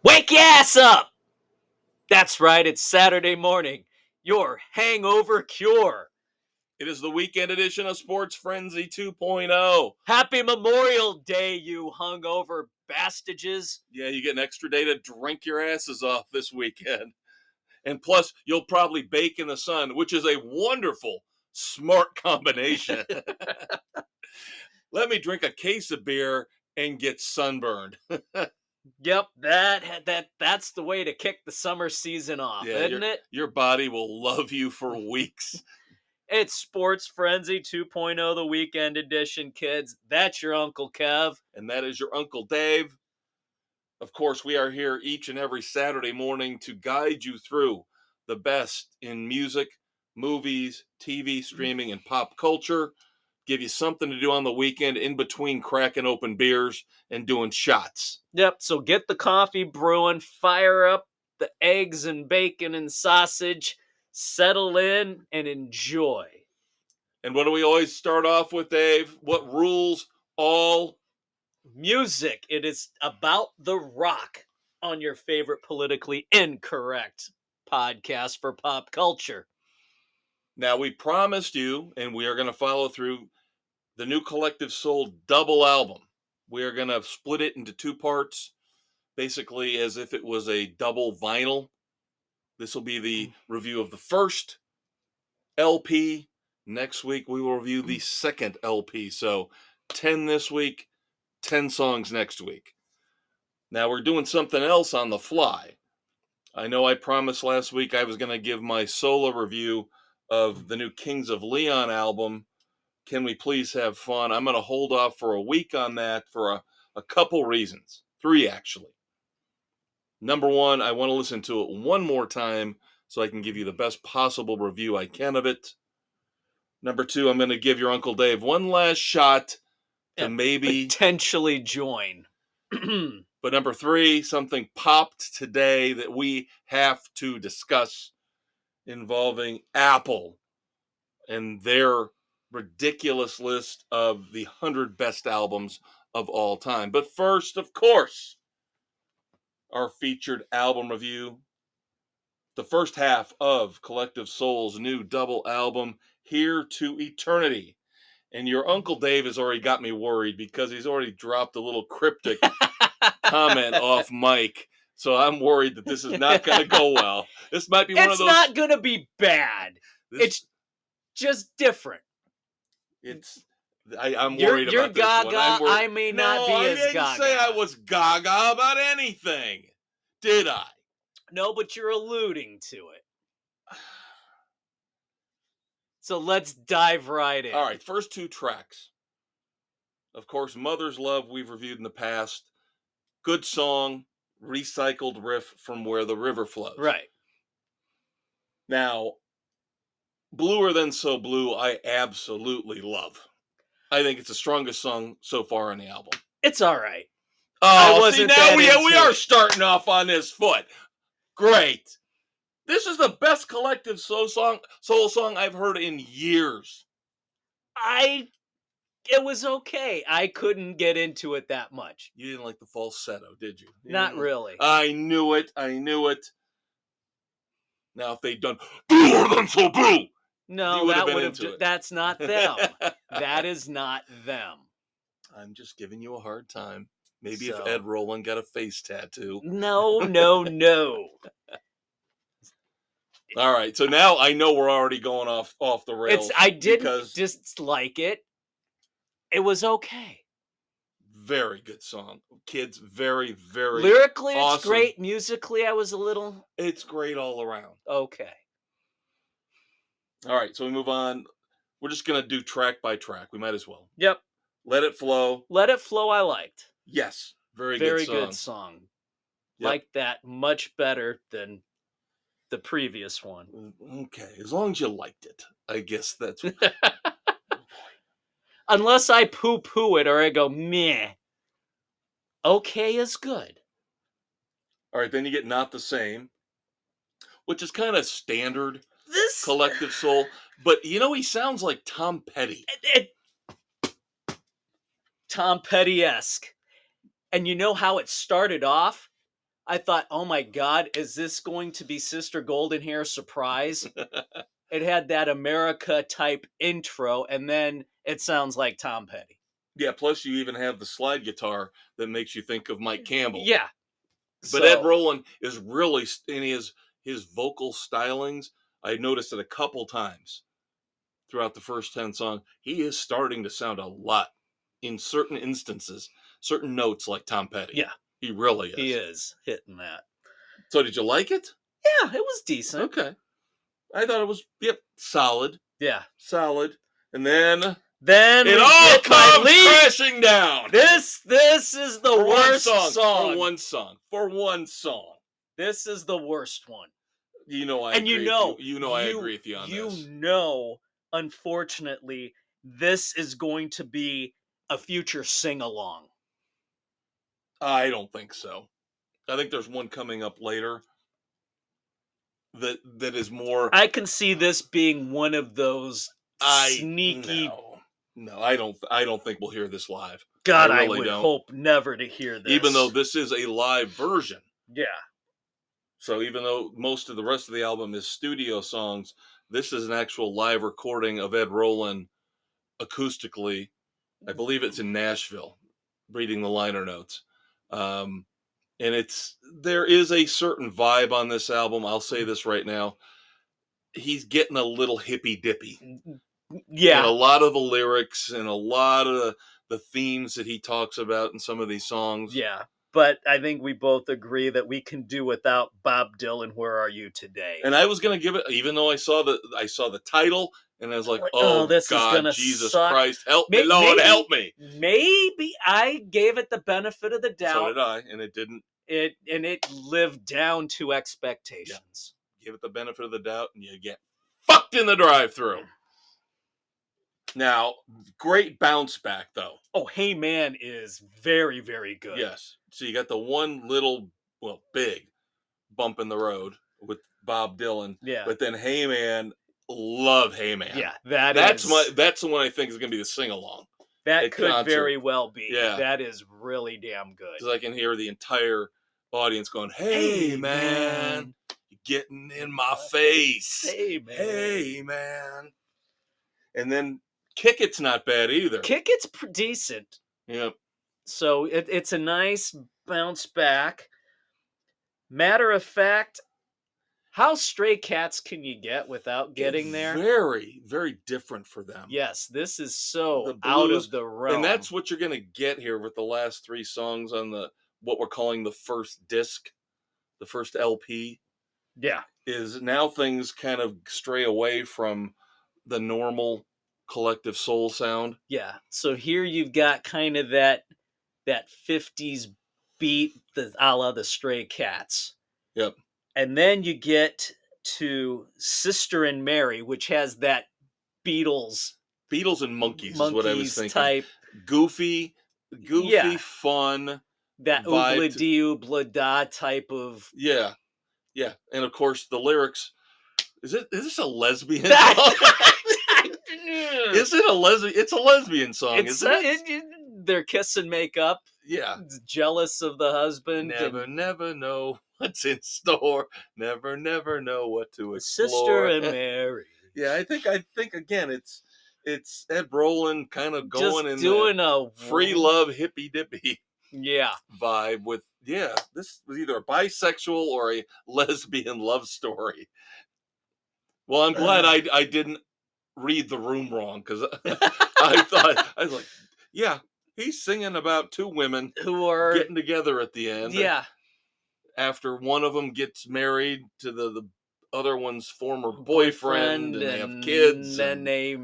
Wake your ass up! That's right, it's Saturday morning. Your hangover cure. It is the weekend edition of Sports Frenzy 2.0. Happy Memorial Day, you hungover bastages. Yeah, you get an extra day to drink your asses off this weekend. And plus, you'll probably bake in the sun, which is a wonderful, smart combination. Let me drink a case of beer and get sunburned. Yep, that's the way to kick the summer season off, isn't it? Your body will love you for weeks. It's Sports Frenzy 2.0, the weekend edition, kids. That's your Uncle Kev. And that is your Uncle Dave. Of course, we are here each and every Saturday morning to guide you through the best in music, movies, TV, streaming, and pop culture. Give you something to do on the weekend in between cracking open beers and doing shots. Yep, so get the coffee brewing, fire up the eggs and bacon and sausage, settle in, and enjoy. And what do we always start off with, Dave? What rules all? Music. It is about the rock on your favorite politically incorrect podcast for pop culture. Now, we promised you, and we are going to follow through, the new Collective Soul double album. We are going to split it into two parts, basically as if it was a double vinyl. This will be the review of the first LP. Next week, we will review the second LP. So 10 this week, 10 songs next week. Now, we're doing something else on the fly. I know I promised last week I was going to give my solo review of the new Kings of Leon album. Can we please have fun? I'm going to hold off for a week on that for a couple reasons. 3, actually. Number 1, I want to listen to it one more time so I can give you the best possible review I can of it. Number 2, I'm going to give your Uncle Dave one last shot to maybe potentially join. But number 3, something popped today that we have to discuss involving Apple and their ridiculous list of the 100 best albums of all time. But first, of course, our featured album review, the first half of Collective Soul's new double album, Here to Eternity. And your Uncle Dave has already got me worried because he's already dropped a little cryptic comment off mic. So I'm worried that this is not going to go well. This might be one of those. It's not going to be bad. It's just different. I'm worried about you're this gaga. one. I may not be as gaga. No, I didn't say I was gaga about anything. Did I? No, but you're alluding to it. So let's dive right in. All right, first 2 tracks. Of course, Mother's Love we've reviewed in the past. Good song, recycled riff from Where the River Flows. Right. Now, Bluer Than So Blue, I absolutely love. I think it's the strongest song so far on the album. It's all right. Oh, see, now we are starting off on this foot. Great. This is the best Collective Soul song I've heard in years. It was okay. I couldn't get into it that much. You didn't like the falsetto, did you? Not really. I knew it. Now, if they'd done Bluer Than So Blue, no, that's not them. That is not them. I'm just giving you a hard time. Maybe if Ed Roland got a face tattoo. No. All right, so now I know we're already going off the rails. I didn't dislike it. It was okay. Very good song. Kids, very, very lyrically, awesome. It's great. Musically, I was a little... It's great all around. Okay. All right, so we move on. We're just going to do track by track. We might as well. Yep. Let It Flow. Let It Flow, I liked. Yes, very good song. Yep. Like that much better than the previous one. Okay, as long as you liked it. I guess that's... Unless I poo-poo it or I go, meh. Okay is good. All right, then you get Not the Same, which is kind of standard Collective Soul. But, he sounds like Tom Petty. Tom Petty-esque. And you know how it started off? I thought, oh my God, is this going to be Sister Goldenhair surprise? It had that America type intro, and then it sounds like Tom Petty. Yeah, plus you even have the slide guitar that makes you think of Mike Campbell. Yeah. But Ed So Roland is really in his vocal stylings. I noticed it a couple times throughout the first 10 songs. He is starting to sound a lot in certain instances, certain notes like Tom Petty. yeah, He really he is. is hitting that. So did you like it? Yeah, it was decent. Okay. I thought it was solid. Yeah. Solid. And then Then it we all get my comes lead. crashing down. This is the worst song. For one song. For one song. This is the worst one. You know I And agree. I agree with you on this. You know, unfortunately, this is going to be a future sing-along. I don't think so. I think there's one coming up later that is more. I can see this being one of those sneaky. No, I don't think we'll hear this live. God, I I really would don't. hope never to hear this. Even though this is a live version. Yeah. So even though most of the rest of the album is studio songs, this is an actual live recording of Ed Roland acoustically. I believe it's in Nashville, reading the liner notes. And there is a certain vibe on this album. I'll say this right now. He's getting a little hippy dippy. Yeah. And a lot of the lyrics and a lot of the themes that he talks about in some of these songs. Yeah. But I think we both agree that we can do without Bob Dylan. Where Are You Today? And I was gonna give it, even though I saw the title, and I was like, this God, is gonna Jesus suck. Christ, help me, Lord, help me. Maybe I gave it the benefit of the doubt. So did I, and it didn't. It lived down to expectations. Yeah. Give it the benefit of the doubt, and you get fucked in the drive-thru. Now, great bounce back though. Oh, Hey Man is very, very good. Yes. So you got the one little, big bump in the road with Bob Dylan. Yeah. But then Hey Man, love Hey Man. Yeah, that's the one I think is going to be the sing-along. That could very well be. Yeah. That is really damn good. Because I can hear the entire audience going, hey man, you're getting in my face. Hey man. Hey man. And then Kick It's not bad either. Kick It's decent. Yep. So it's a nice bounce back. Matter of fact, how Stray Cats can you get without getting there? Very, very different for them. Yes, this is so out of the realm. And that's what you're going to get here with the last 3 songs on what we're calling the first disc, the first LP. Yeah. Is now things kind of stray away from the normal Collective Soul sound. Yeah. So here you've got kind of that 50s beat, a la the Stray Cats. Yep. And then you get to Sister and Mary, which has that Beatles and Monkeys is what I was thinking. Type. Goofy, fun. That oobla dee oobla da type of. Yeah. Yeah. And of course the lyrics. Is this a lesbian song? Is it a lesbian? It's a lesbian song, isn't it? They're kiss and make up. Yeah. Jealous of the husband. Never know what's in store. Never know what to explore. Sister and Mary. Yeah, I think again, it's Ed Roland kind of going just in doing a free love hippy dippy. Yeah. Vibe with this was either a bisexual or a lesbian love story. Well, I'm glad I didn't read the room wrong, because I was like, yeah, he's singing about 2 women who are getting together at the end. Yeah. After one of them gets married to the other one's former boyfriend, and they have kids. And then they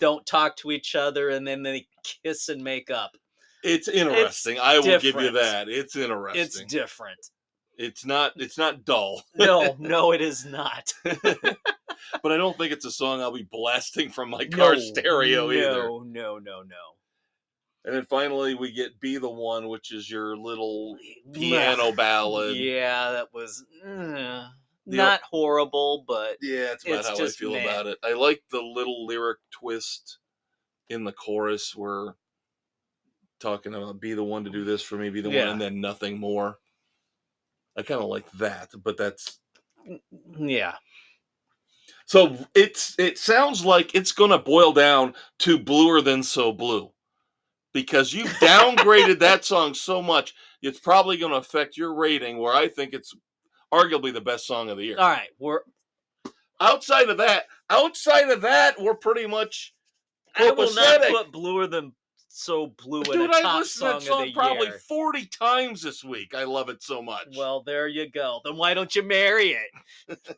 don't talk to each other, and then they kiss and make up. It's interesting. I will give you that. It's interesting. It's different. It's not dull. No, it is not. But I don't think it's a song I'll be blasting from my car stereo either. No. And then finally we get Be the One, which is your little piano ballad. Yeah, that was not horrible, but yeah, that's about how I feel about it. I like the little lyric twist in the chorus where talking about be the one to do this for me, be the one, and then nothing more. I kind of like that, but that's... Yeah. So it sounds like it's going to boil down to Bluer Than So Blue, because you've downgraded that song so much, it's probably going to affect your rating, where I think it's arguably the best song of the year. All right, Outside of that, we're pretty much I will not copacetic. put Bluer Than So Blue in Dude, a I top listened to that song of song the probably year. 40 times this week. I love it so much. Well, there you go. Then why don't you marry it?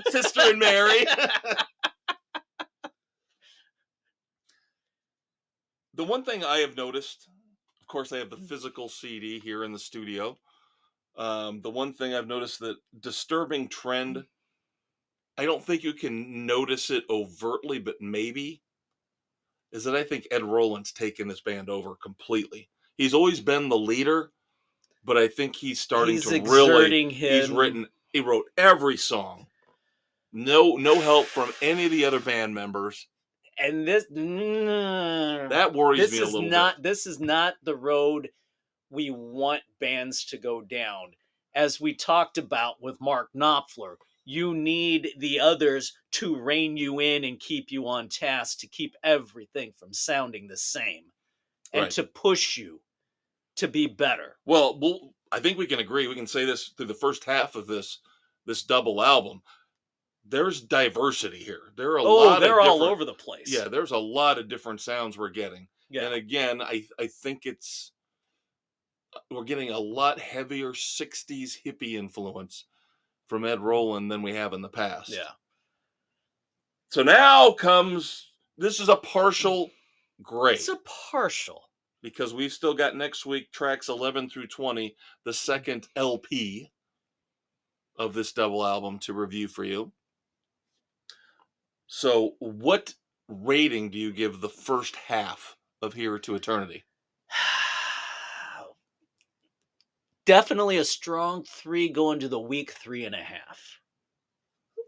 Sister and Mary. The one thing I have noticed, of course, I have the physical CD here in the studio. The one thing I've noticed, that disturbing trend, I don't think you can notice it overtly, but maybe, is that I think Ed Roland's taken this band over completely. He's always been the leader, but I think he's starting to really... He wrote every song. No help from any of the other band members. And this that worries me a little bit. This is not the road we want bands to go down. As we talked about with Mark Knopfler, you need the others to rein you in and keep you on task, to keep everything from sounding the same, and to push you to be better. Well, I think we can agree. We can say this through the first half of this double album. There's diversity here. They're all over the place. Yeah, there's a lot of different sounds we're getting. Yeah. And again, I think we're getting a lot heavier 60s hippie influence from Ed Roland than we have in the past. Yeah. So now comes, this is a partial grade. It's a partial. Because we've still got next week tracks 11 through 20, the second LP of this double album, to review for you. So what rating do you give the first half of Here to Eternity? Definitely a strong 3, going to the weak 3.5.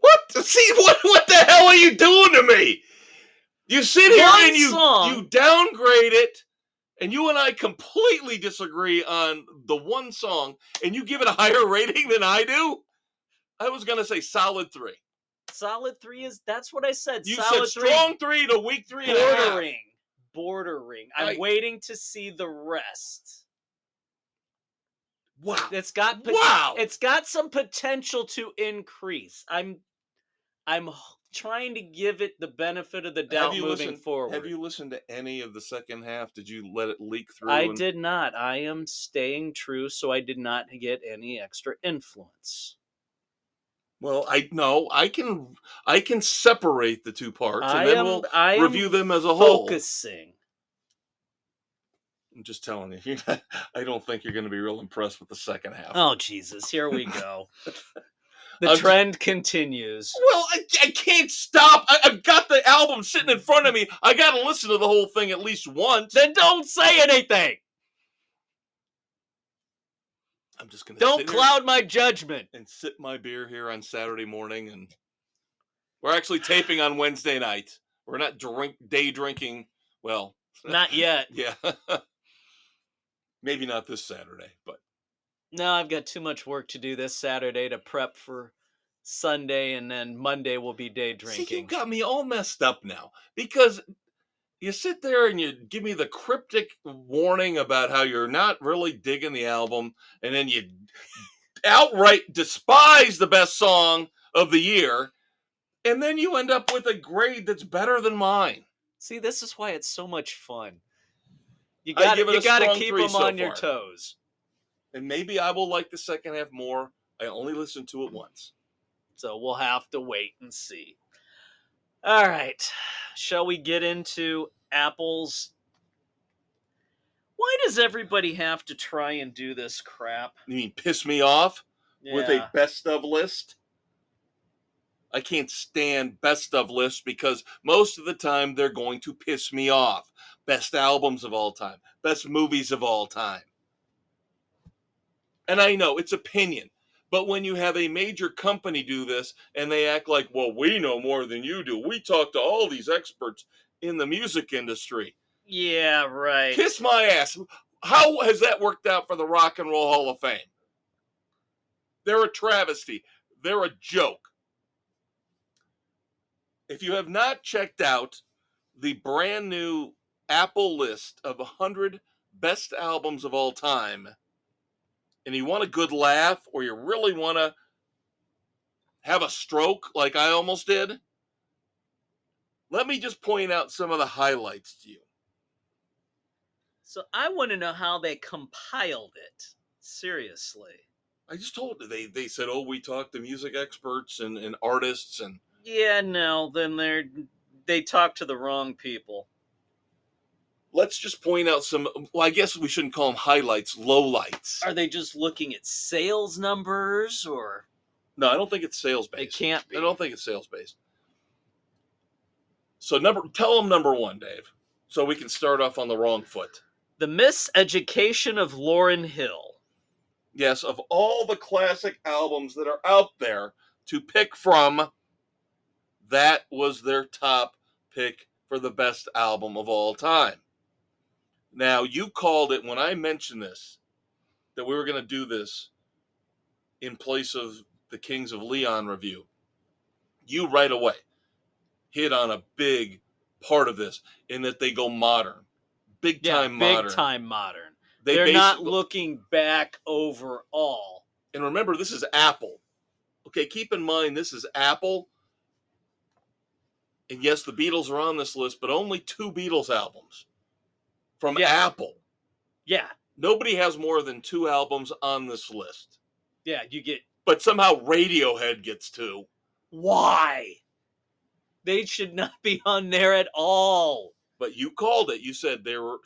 What? See, what the hell are you doing to me? You sit here and you downgrade it, and you and I completely disagree on the one song, and you give it a higher rating than I do? I was going to say solid 3. Solid 3 that's what I said. You solid said strong 3 to weak 3.5. Bordering. I'm waiting to see the rest. Wow. It's got some potential to increase. I'm trying to give it the benefit of the doubt moving forward. Have you listened to any of the second half? Did you let it leak through? I did not. I am staying true, so I did not get any extra influence. Well, I can separate the two parts, and then we'll review them as a whole. Focusing. I'm just telling you, I don't think you're going to be real impressed with the second half. Oh, Jesus, here we go. The trend continues. Well, I can't stop. I've got the album sitting in front of me. I got to listen to the whole thing at least once. Then don't say anything. I'm just going to don't cloud my judgment and sip my beer here on Saturday morning. And we're actually taping on Wednesday night. We're not day drinking. Well, not yet. Yeah. Maybe not this Saturday, but no, I've got too much work to do this Saturday to prep for Sunday, and then Monday will be day drinking. See, you got me all messed up now, because you sit there and you give me the cryptic warning about how you're not really digging the album, and then you outright despise the best song of the year, and then you end up with a grade that's better than mine. See, this is why it's so much fun. You got to keep them on your toes. And maybe I will like the second half more. I only listened to it once. So we'll have to wait and see. All right. Shall we get into Apple's? Why does everybody have to try and do this crap? You mean piss me off with a best of list? I can't stand best of lists, because most of the time they're going to piss me off. Best albums of all time. Best movies of all time. And I know it's opinion. But when you have a major company do this and they act like, well, we know more than you do. We talk to all these experts in the music industry. Yeah, right. Kiss my ass. How has that worked out for the Rock and Roll Hall of Fame? They're a travesty. They're a joke. If you have not checked out the brand new Apple list of 100 best albums of all time, and you want a good laugh, or you really want to have a stroke like I almost did, let me just point out some of the highlights to you. So I want to know how they compiled it. Seriously. I just told you, they said, oh, we talked to music experts and artists, and Yeah, no, then they talk to the wrong people. let's just point out some, well, I guess we shouldn't call them highlights, lowlights. Are they just looking at sales numbers, or? No, I don't think it's sales based. It can't be. I don't think it's sales based. So tell them number one, Dave, so we can start off on the wrong foot. The Miseducation of Lauryn Hill. Yes, of all the classic albums that are out there to pick from, that was their top pick for the best album of all time. Now, you called it, when I mentioned this, that we were going to do this in place of the Kings of Leon review. You right away hit on a big part of this, in that they go modern. Big time modern. They're not looking back overall. And remember, this is Apple. Okay, keep in mind, this is Apple. And yes, the Beatles are on this list, but only 2 Beatles albums from Apple. Yeah. Nobody has more than 2 albums on this list. Yeah, you get... But somehow Radiohead gets 2. Why? They should not be on there at all. But you called it. You said they were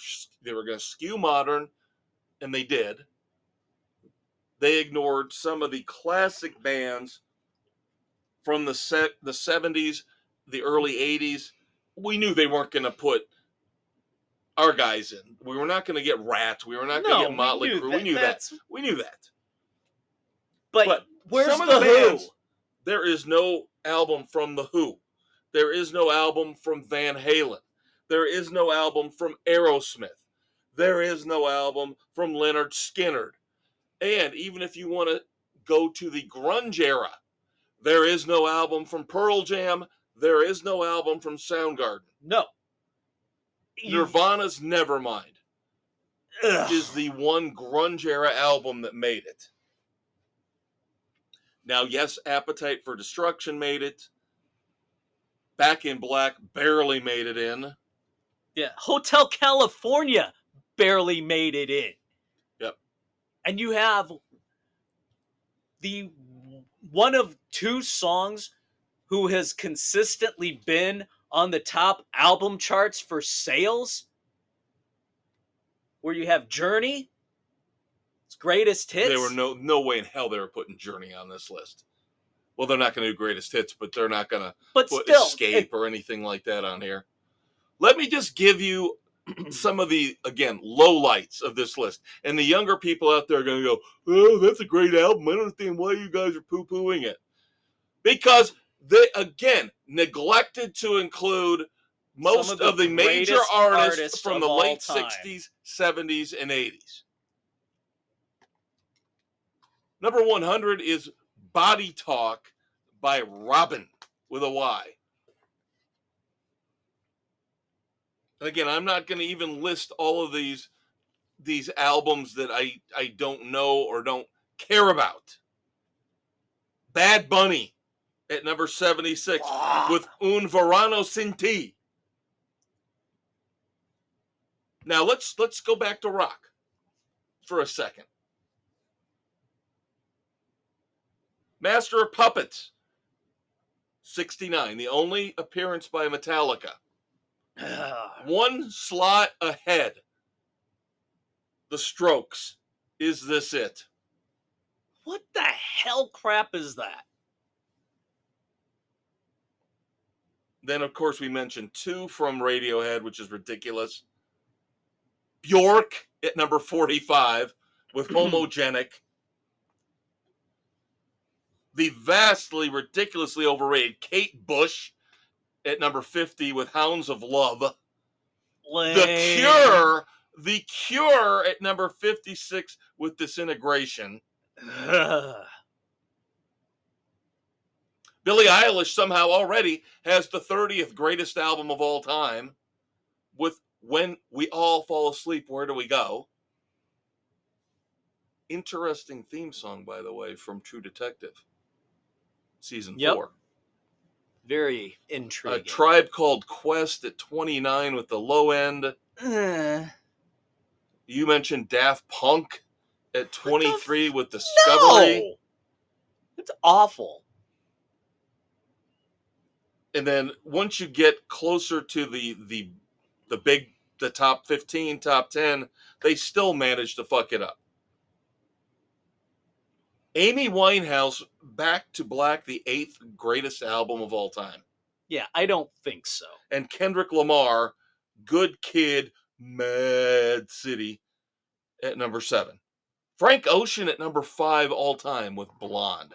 going to skew modern, and they did. They ignored some of the classic bands from the 70s, the early 80s. We knew they weren't going to put our guys in. We were not going to get Rat. We were not going to get Motley Crue. We knew that. We knew that. But where's some of the bands, Who? There is no album from the Who. There is no album from Van Halen. There is no album from Aerosmith. There is no album from Lynyrd Skynyrd. And even if you want to go to the grunge era, there is no album from Pearl Jam. There is no album from Soundgarden. No. Nirvana's Nevermind is the one grunge era album that made it. Now, yes, Appetite for Destruction made it. Back in Black barely made it in. Yeah, Hotel California barely made it in. Yep. And you have the one of 2 songs who has consistently been on the top album charts for sales, where you have Journey, its greatest hits. There were no way in hell they were putting Journey on this list. Well, they're not going to do greatest hits, but they're not going to put Escape or anything like that on here. Let me just give you some of the, again, lowlights of this list. And the younger people out there are going to go, oh, that's a great album. I don't understand why you guys are poo-pooing it. Because they, again, neglected to include most of the major artists from the late 60s, 70s, and 80s. Number 100 is Body Talk by Robin with a Y. And again, I'm not going to even list all of these albums that I don't know or don't care about. Bad Bunny at number 76 with Un Verano Sin Ti. Now let's go back to rock for a second. Master of Puppets, 69, the only appearance by Metallica. 1 slot ahead. The Strokes, Is This It? What the hell crap is that? Then, of course, we mentioned 2 from Radiohead, which is ridiculous. Bjork at number 45 with Homogenic. The vastly, ridiculously overrated Kate Bush at number 50 with Hounds of Love. Lame. The Cure at number 56 with Disintegration. Billie Eilish somehow already has the 30th greatest album of all time with When We All Fall Asleep, Where Do We Go? Interesting theme song, by the way, from True Detective, season Yep. 4. Very A intriguing. Tribe Called Quest at 29 with the low end. You mentioned Daft Punk at 23 with Discovery. No! It's awful. And then once you get closer to the top 15, top 10, they still manage to fuck it up. Amy Winehouse, Back to Black, the 8th greatest album of all time. Yeah, I don't think so. And Kendrick Lamar, Good Kid, Mad City at number 7. Frank Ocean at number 5 all time with Blonde.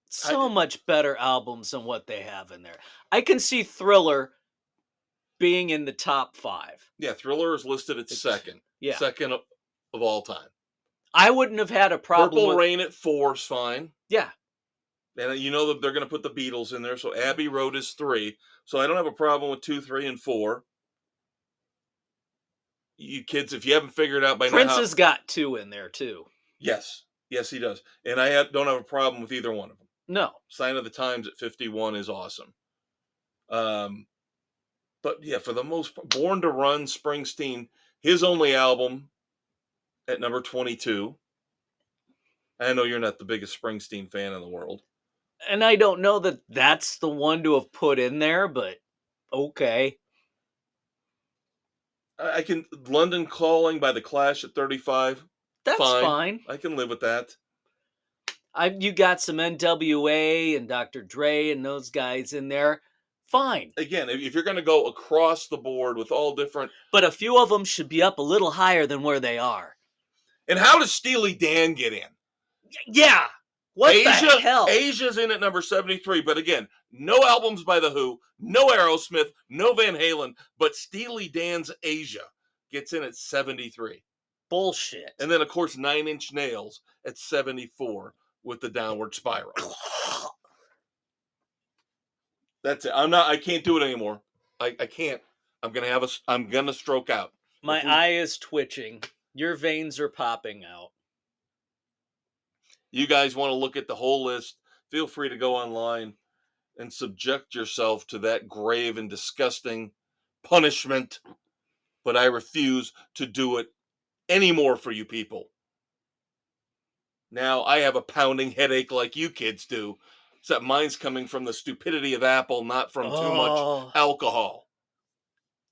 So much better albums than what they have in there. I can see Thriller being in the top 5. Yeah, Thriller is listed at second. Yeah. Second of all time. I wouldn't have had a problem Purple Rain at 4 is fine. Yeah. And you know that they're going to put the Beatles in there, so Abbey Road is 3. So I don't have a problem with 2, 3, and 4. You kids, if you haven't figured out by now... Prince has got 2 in there, too. Yes. Yes, he does. And I don't have a problem with either one of them. No. Sign of the Times at 51 is awesome. But yeah, for the most part, Born to Run, Springsteen, his only album at number 22. I know you're not the biggest Springsteen fan in the world. And I don't know that that's the one to have put in there, but okay. I can... London Calling by The Clash at 35. That's fine. I can live with that. You got some NWA and Dr. Dre and those guys in there. Fine. Again, if you're going to go across the board with all different... But a few of them should be up a little higher than where they are. And how does Steely Dan get in? Yeah. What the hell? Asia's in at number 73. But again, no albums by The Who, no Aerosmith, no Van Halen. But Steely Dan's Asia gets in at 73. Bullshit. And then, of course, 9 Inch Nails at 74 with the Downward Spiral. That's it. I can't do it anymore. I can't. I'm gonna stroke out. My eye is twitching. Your veins are popping out. You guys want to look at the whole list, feel free to go online and subject yourself to that grave and disgusting punishment. But I refuse to do it anymore for you people. Now I have a pounding headache like you kids do. Except mine's coming from the stupidity of Apple, not from too much alcohol.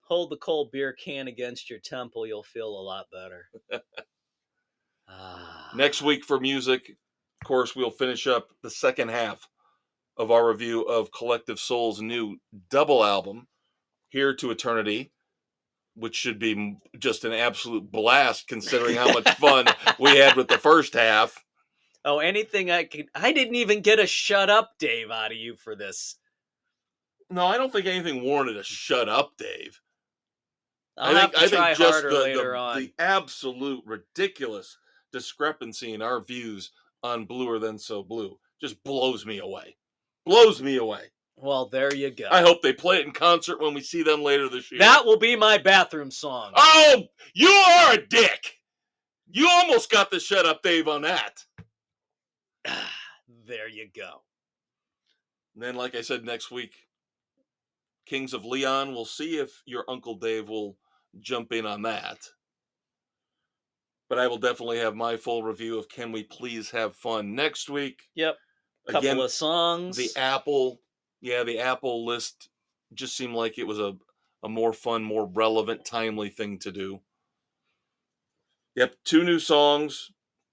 Hold the cold beer can against your temple. You'll feel a lot better. Next week for music, of course, we'll finish up the second half of our review of Collective Soul's new double album, Here to Eternity, which should be just an absolute blast considering how much fun we had with the first half. Oh, anything I didn't even get a shut up, Dave, out of you for this. No, I don't think anything warranted a shut up, Dave. I think just the absolute ridiculous discrepancy in our views on Bluer Than So Blue just blows me away. Blows me away. Well, there you go. I hope they play it in concert when we see them later this year. That will be my bathroom song. Oh, you are a dick. You almost got the shut up, Dave, on that. There you go. And then, like I said, next week, Kings of Leon. We'll see if your Uncle Dave will jump in on that. But I will definitely have my full review of Can We Please Have Fun next week. Yep. Couple of songs. The Apple list just seemed like it was a more fun, more relevant, timely thing to do. Yep, 2 new songs.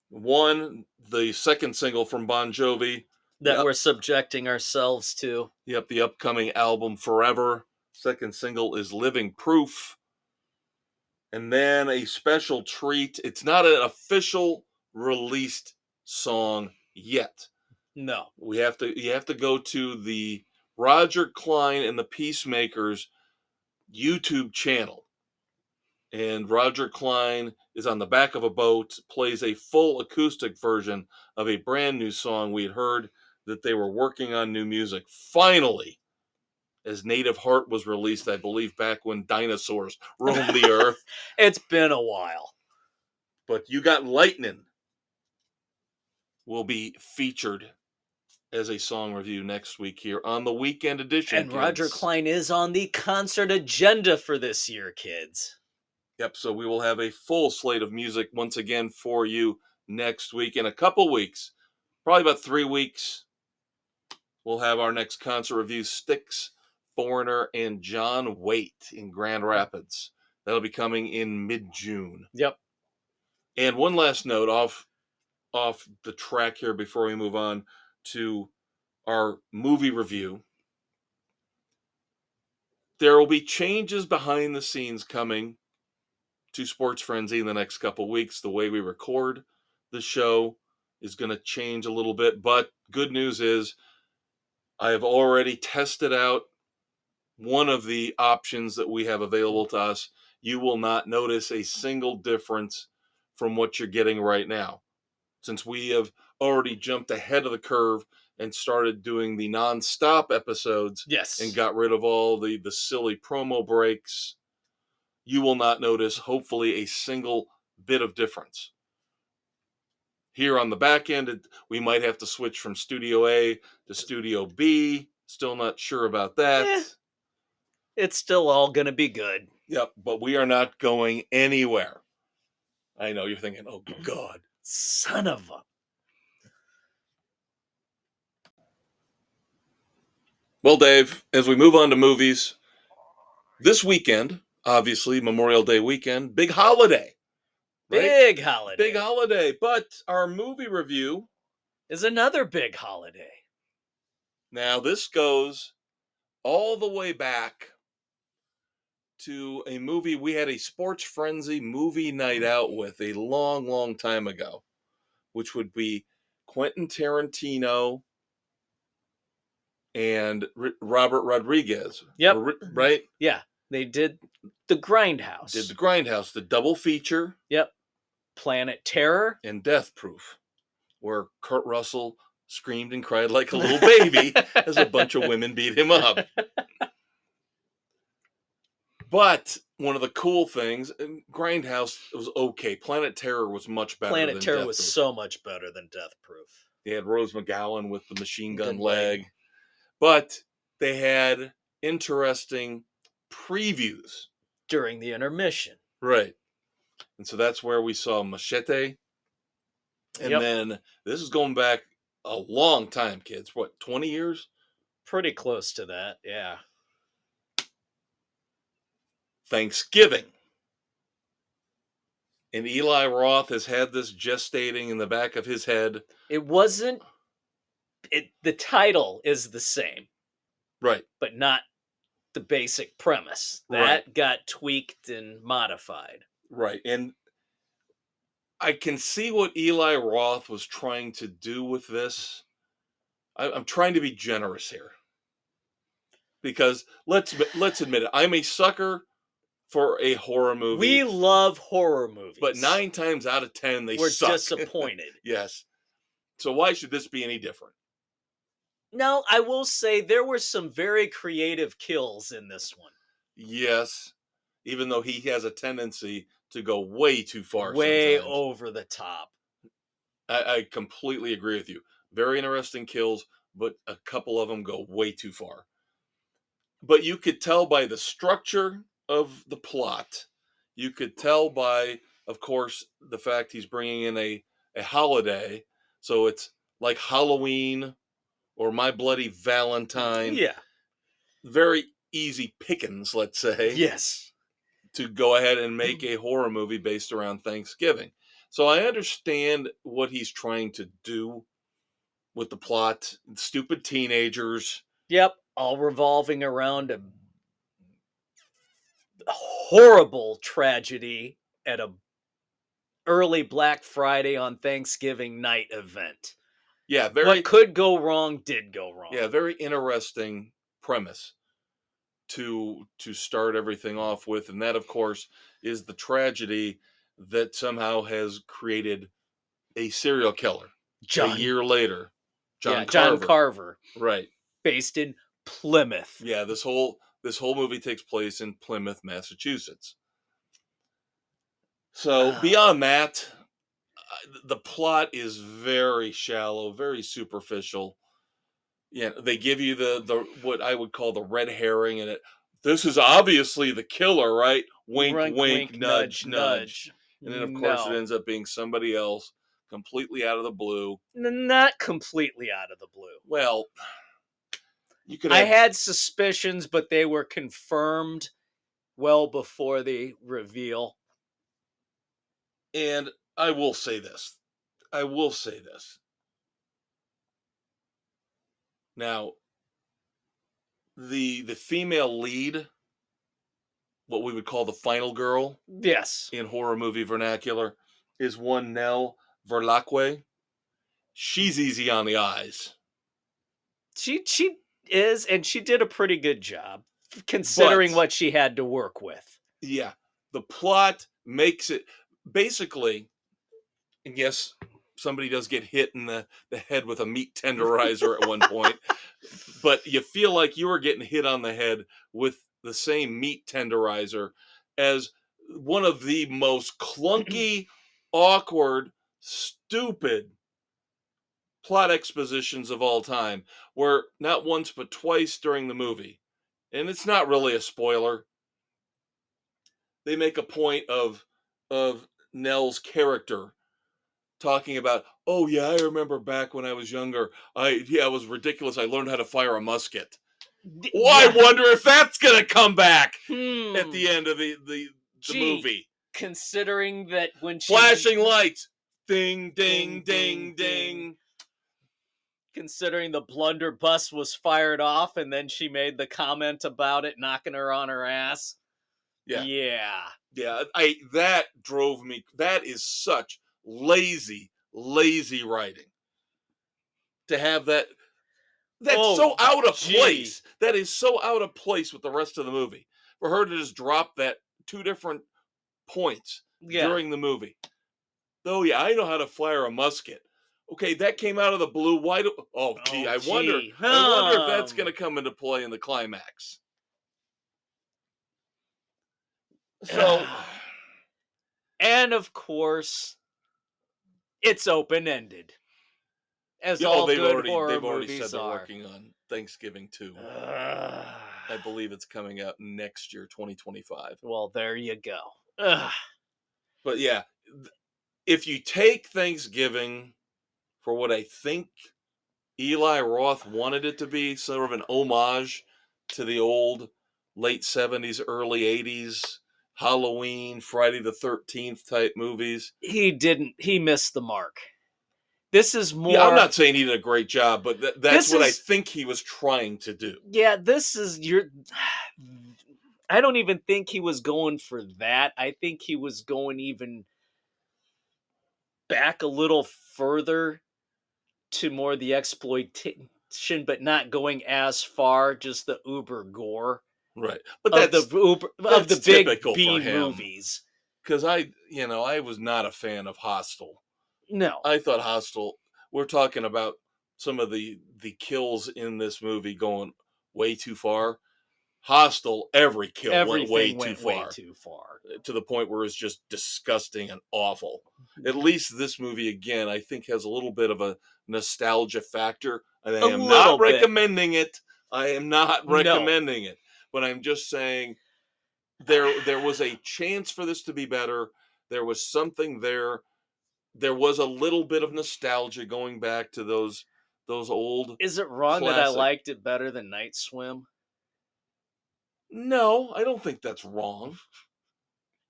One, the second single from Bon Jovi. That we're subjecting ourselves to. Yep, the upcoming album Forever. Second single is Living Proof. And then a special treat. It's not an official released song yet. No. You have to go to the Roger Klein and the Peacemakers YouTube channel. And Roger Clyne is on the back of a boat, plays a full acoustic version of a brand new song. We had heard that they were working on new music. Finally, as Native Heart was released, I believe back when dinosaurs roamed the earth. It's been a while. But You Got Lightning will be featured as a song review next week here on the weekend edition. And Roger Clyne is on the concert agenda for this year, kids. Yep, so we will have a full slate of music once again for you next week. In a couple weeks, probably about 3 weeks, we'll have our next concert review, Styx, Foreigner, and John Waite in Grand Rapids. That'll be coming in mid-June. Yep. And one last note off the track here before we move on to our movie review. There will be changes behind the scenes coming to Sports Frenzy in the next couple weeks. The way we record the show is going to change a little bit, but good news is I have already tested out one of the options that we have available to us. You will not notice a single difference from what you're getting right now, since we have already jumped ahead of the curve and started doing the non-stop episodes. Yes. And got rid of all the silly promo breaks. You will not notice, hopefully, a single bit of difference. Here on the back end, we might have to switch from Studio A to Studio B. Still not sure about that. It's still all going to be good. Yep, but we are not going anywhere. I know you're thinking, oh, God. Son of a... Well, Dave, as we move on to movies, this weekend, obviously, Memorial Day weekend, big holiday. Right? Big holiday. Big holiday. But our movie review is another big holiday. Now, this goes all the way back to a movie we had a Sports Frenzy movie night out with a long, long time ago, which would be Quentin Tarantino and Robert Rodriguez. Yep. Right? Yeah. They did The Grindhouse. The double feature. Yep. Planet Terror. And Death Proof, where Kurt Russell screamed and cried like a little baby as a bunch of women beat him up. But one of the cool things, Grindhouse was okay. Planet Terror was much better. Planet Terror was so much better than Death Proof. They had Rose McGowan with the machine gun leg. But they had interesting previews during the intermission. Right. And so that's where we saw Machete. And then this is going back a long time, kids. What, 20 years? Pretty close to that, yeah. Thanksgiving. And Eli Roth has had this gestating in the back of his head. It wasn't... the title is the same. Right. But not the basic premise. That got tweaked and modified. Right. And I can see what Eli Roth was trying to do with this. I'm trying to be generous here. Because let's admit it, I'm a sucker for a horror movie. We love horror movies. But 9 times out of 10, we're disappointed. Yes. So why should this be any different? No, I will say there were some very creative kills in this one. Yes. Even though he has a tendency to go way too far. Way sometimes. Over the top. I completely agree with you. Very interesting kills, but a couple of them go way too far. But you could tell by the structure of the plot. You could tell by, of course, the fact he's bringing in a holiday. So it's like Halloween or My Bloody Valentine. Yeah. Very easy pickings, let's say. Yes. To go ahead and make a horror movie based around Thanksgiving. So I understand what he's trying to do with the plot. Stupid teenagers. Yep. All revolving around a horrible tragedy at a early Black Friday on Thanksgiving night event. Yeah, what could go wrong did go wrong. Yeah, very interesting premise. to start everything off with, and that, of course, is the tragedy that somehow has created a serial killer. A John, year later, John John Carver. Carver, Right. based in Plymouth. Yeah, this whole movie takes place in Plymouth, Massachusetts. So beyond that, the plot is very shallow, very superficial. Yeah, they give you the what I would call the red herring, and this is obviously the killer, right? Wink, Wink, wink, wink, nudge, nudge, nudge. nudge. And then, of course, it No, ends up being somebody else, completely out of the blue. not completely out of the blue. Well, you could I have, had suspicions, but they were confirmed well before the reveal. and I will say this. I will say this. Now, the female lead, what we would call the final girl Yes, in horror movie vernacular, is one Nell Verlacque. She's easy on the eyes. she is, and she did a pretty good job considering But what she had to work with. yeah, the plot makes it basically, and yes, somebody does get hit in the head with a meat tenderizer at one point, but you feel like you were getting hit on the head with the same meat tenderizer as one of the most clunky, awkward, stupid plot expositions of all time, where not once but twice during the movie, and it's not really a spoiler, they make a point of Nell's character talking about, oh yeah, I remember back when I was younger, it was ridiculous. I learned how to fire a musket. Well, I wonder if that's gonna come back at the end of the movie. Considering that when she Flashing lights, ding, ding, ding, ding. Considering the blunderbuss was fired off, and then she made the comment about it knocking her on her ass. Yeah. That drove me. That is such lazy writing. To have that. That's so out of place. That is so out of place with the rest of the movie. For her to just drop that two different points during the movie. Oh yeah, I know how to fire a musket. Okay, that came out of the blue. Why do? Oh gee, I wonder if that's going to come into play in the climax. So, and of course, it's open ended. As all they've good horror already movies said they're are. working on Thanksgiving 2. I believe it's coming out next year, 2025. Well, there you go. But yeah, if you take Thanksgiving for what I think Eli Roth wanted it to be, sort of an homage to the old late 70s, early 80s Halloween, Friday the 13th type movies. He missed the mark. This is more. Yeah, I'm not saying he did a great job, but that's what I think he was trying to do. Yeah, this is I don't even think he was going for that. I think he was going even back a little further to more the exploitation, but not going as far. Just the uber gore, right? But that's the big B movies. Because I was not a fan of Hostel. No, I thought Hostel. We're talking about some of the kills in this movie going way too far. Hostel, every kill went way too far, to the point where it's just disgusting and awful. At least this movie, again, I think has a little bit of a nostalgia factor, and I am not recommending it. I am not recommending it, but I'm just saying there was a chance for this to be better. There was something there. There was a little bit of nostalgia going back to those old. Is it wrong that I liked it better than Night Swim? No, I don't think that's wrong.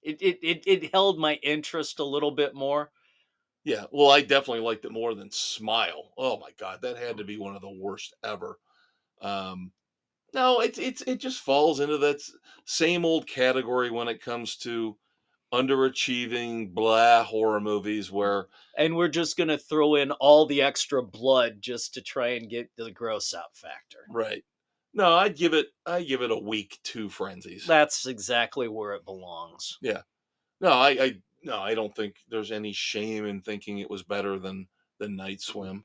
It held my interest a little bit more. Yeah, well, I definitely liked it more than Smile. Oh my God, that had to be one of the worst ever. No, it just falls into that same old category when it comes to underachieving blah horror movies and we're just going to throw in all the extra blood just to try and get the gross out factor. Right. No, I'd give it a week, 2 frenzies. That's exactly where it belongs. Yeah. No, I don't think there's any shame in thinking it was better than Night Swim.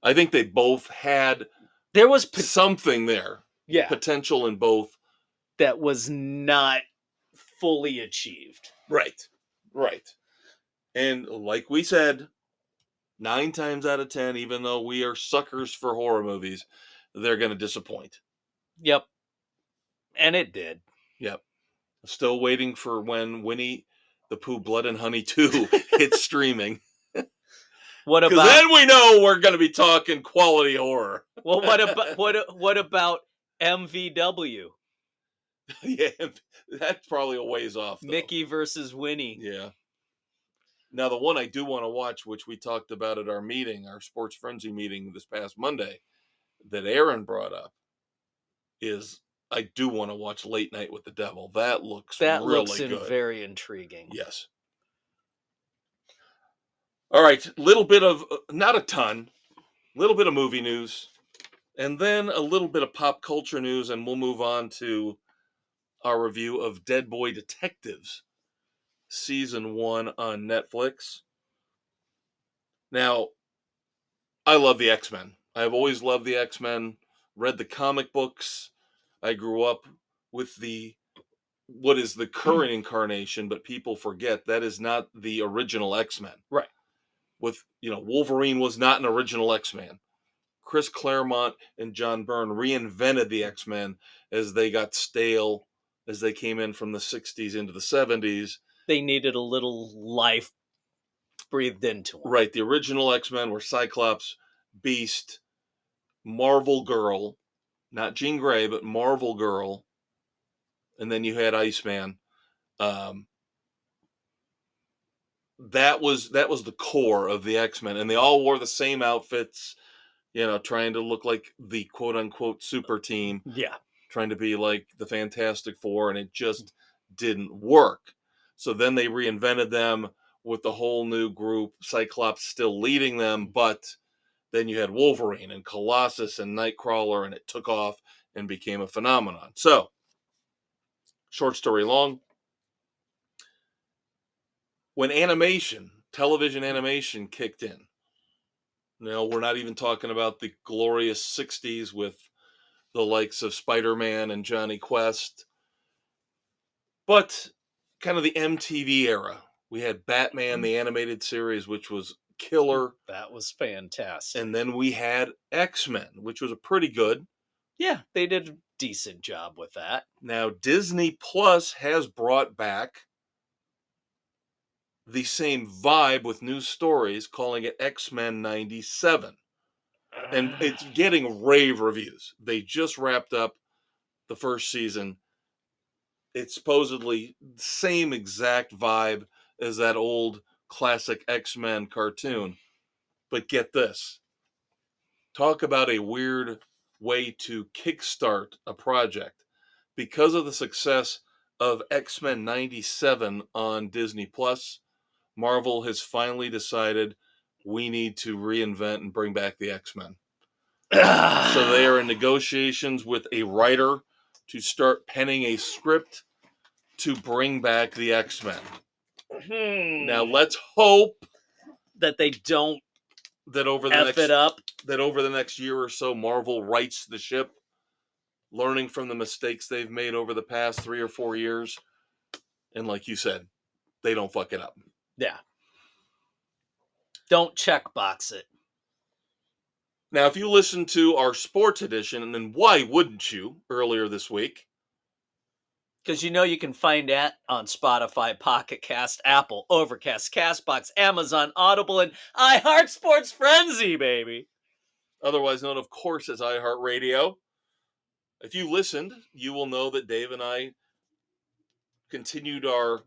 I think they both had There was something there, yeah, potential in both. that was not fully achieved. Right. Right. And like we said, 9 times out of 10, even though we are suckers for horror movies, they're going to disappoint. Yep. And it did. Yep. Still waiting for when Winnie the Pooh Blood and Honey 2 hits streaming. What Because about then we know we're going to be talking quality horror. well? What about MVW? Yeah, that's probably a ways off, though. Mickey versus Winnie. Yeah. Now, the one I do want to watch, which we talked about at our meeting, our Sports Frenzy meeting this past Monday, that Aaron brought up, is I do want to watch Late Night with the Devil. That looks really good. Very intriguing. Yes. All right, little bit of, not a ton, little bit of movie news, and then a little bit of pop culture news, and we'll move on to our review of Dead Boy Detectives, Season 1 on Netflix. Now, I love the X-Men. I've always loved the X-Men, read the comic books. I grew up with what is the current incarnation, but people forget that is not the original X-Men. Right. With, Wolverine was not an original X-Man. Chris Claremont and John Byrne reinvented the X-Men as they got stale, as they came in from the 60s into the 70s. They needed a little life breathed into them. Right. The original X-Men were Cyclops, Beast, Marvel Girl, not Jean Grey, but Marvel Girl, and then you had Iceman. That was the core of the X-Men, and they all wore the same outfits, trying to look like the quote-unquote super team. Yeah. Trying to be like the Fantastic Four, and it just didn't work. So then they reinvented them with the whole new group, Cyclops still leading them, but then you had Wolverine and Colossus and Nightcrawler, and it took off and became a phenomenon. So, short story long, when television animation kicked in, we're not even talking about the glorious 60s with the likes of Spider-Man and Johnny Quest, but kind of the MTV era. We had Batman, the animated series, which was killer. That was fantastic. And then we had X-Men, which was a pretty good. Yeah, they did a decent job with that. Now, Disney Plus has brought back the same vibe with new stories, calling it X-Men 97. And it's getting rave reviews. They just wrapped up the first season. It's supposedly the same exact vibe as that old classic X-Men cartoon. But get this. Talk about a weird way to kickstart a project. Because of the success of X-Men 97 on Disney Plus, Marvel has finally decided we need to reinvent and bring back the X-Men. So they are in negotiations with a writer to start penning a script to bring back the X-Men. Now let's hope that they don't that over the next year or so, Marvel rights the ship, learning from the mistakes they've made over the past 3 or 4 years, and like you said, they don't fuck it up. Yeah. Don't checkbox it. Now, if you listen to our sports edition, and then why wouldn't you, earlier this week? Because you can find that on Spotify, Pocket Cast, Apple, Overcast, CastBox, Amazon, Audible, and iHeart Sports Frenzy, baby. Otherwise known, of course, as iHeartRadio. If you listened, you will know that Dave and I continued our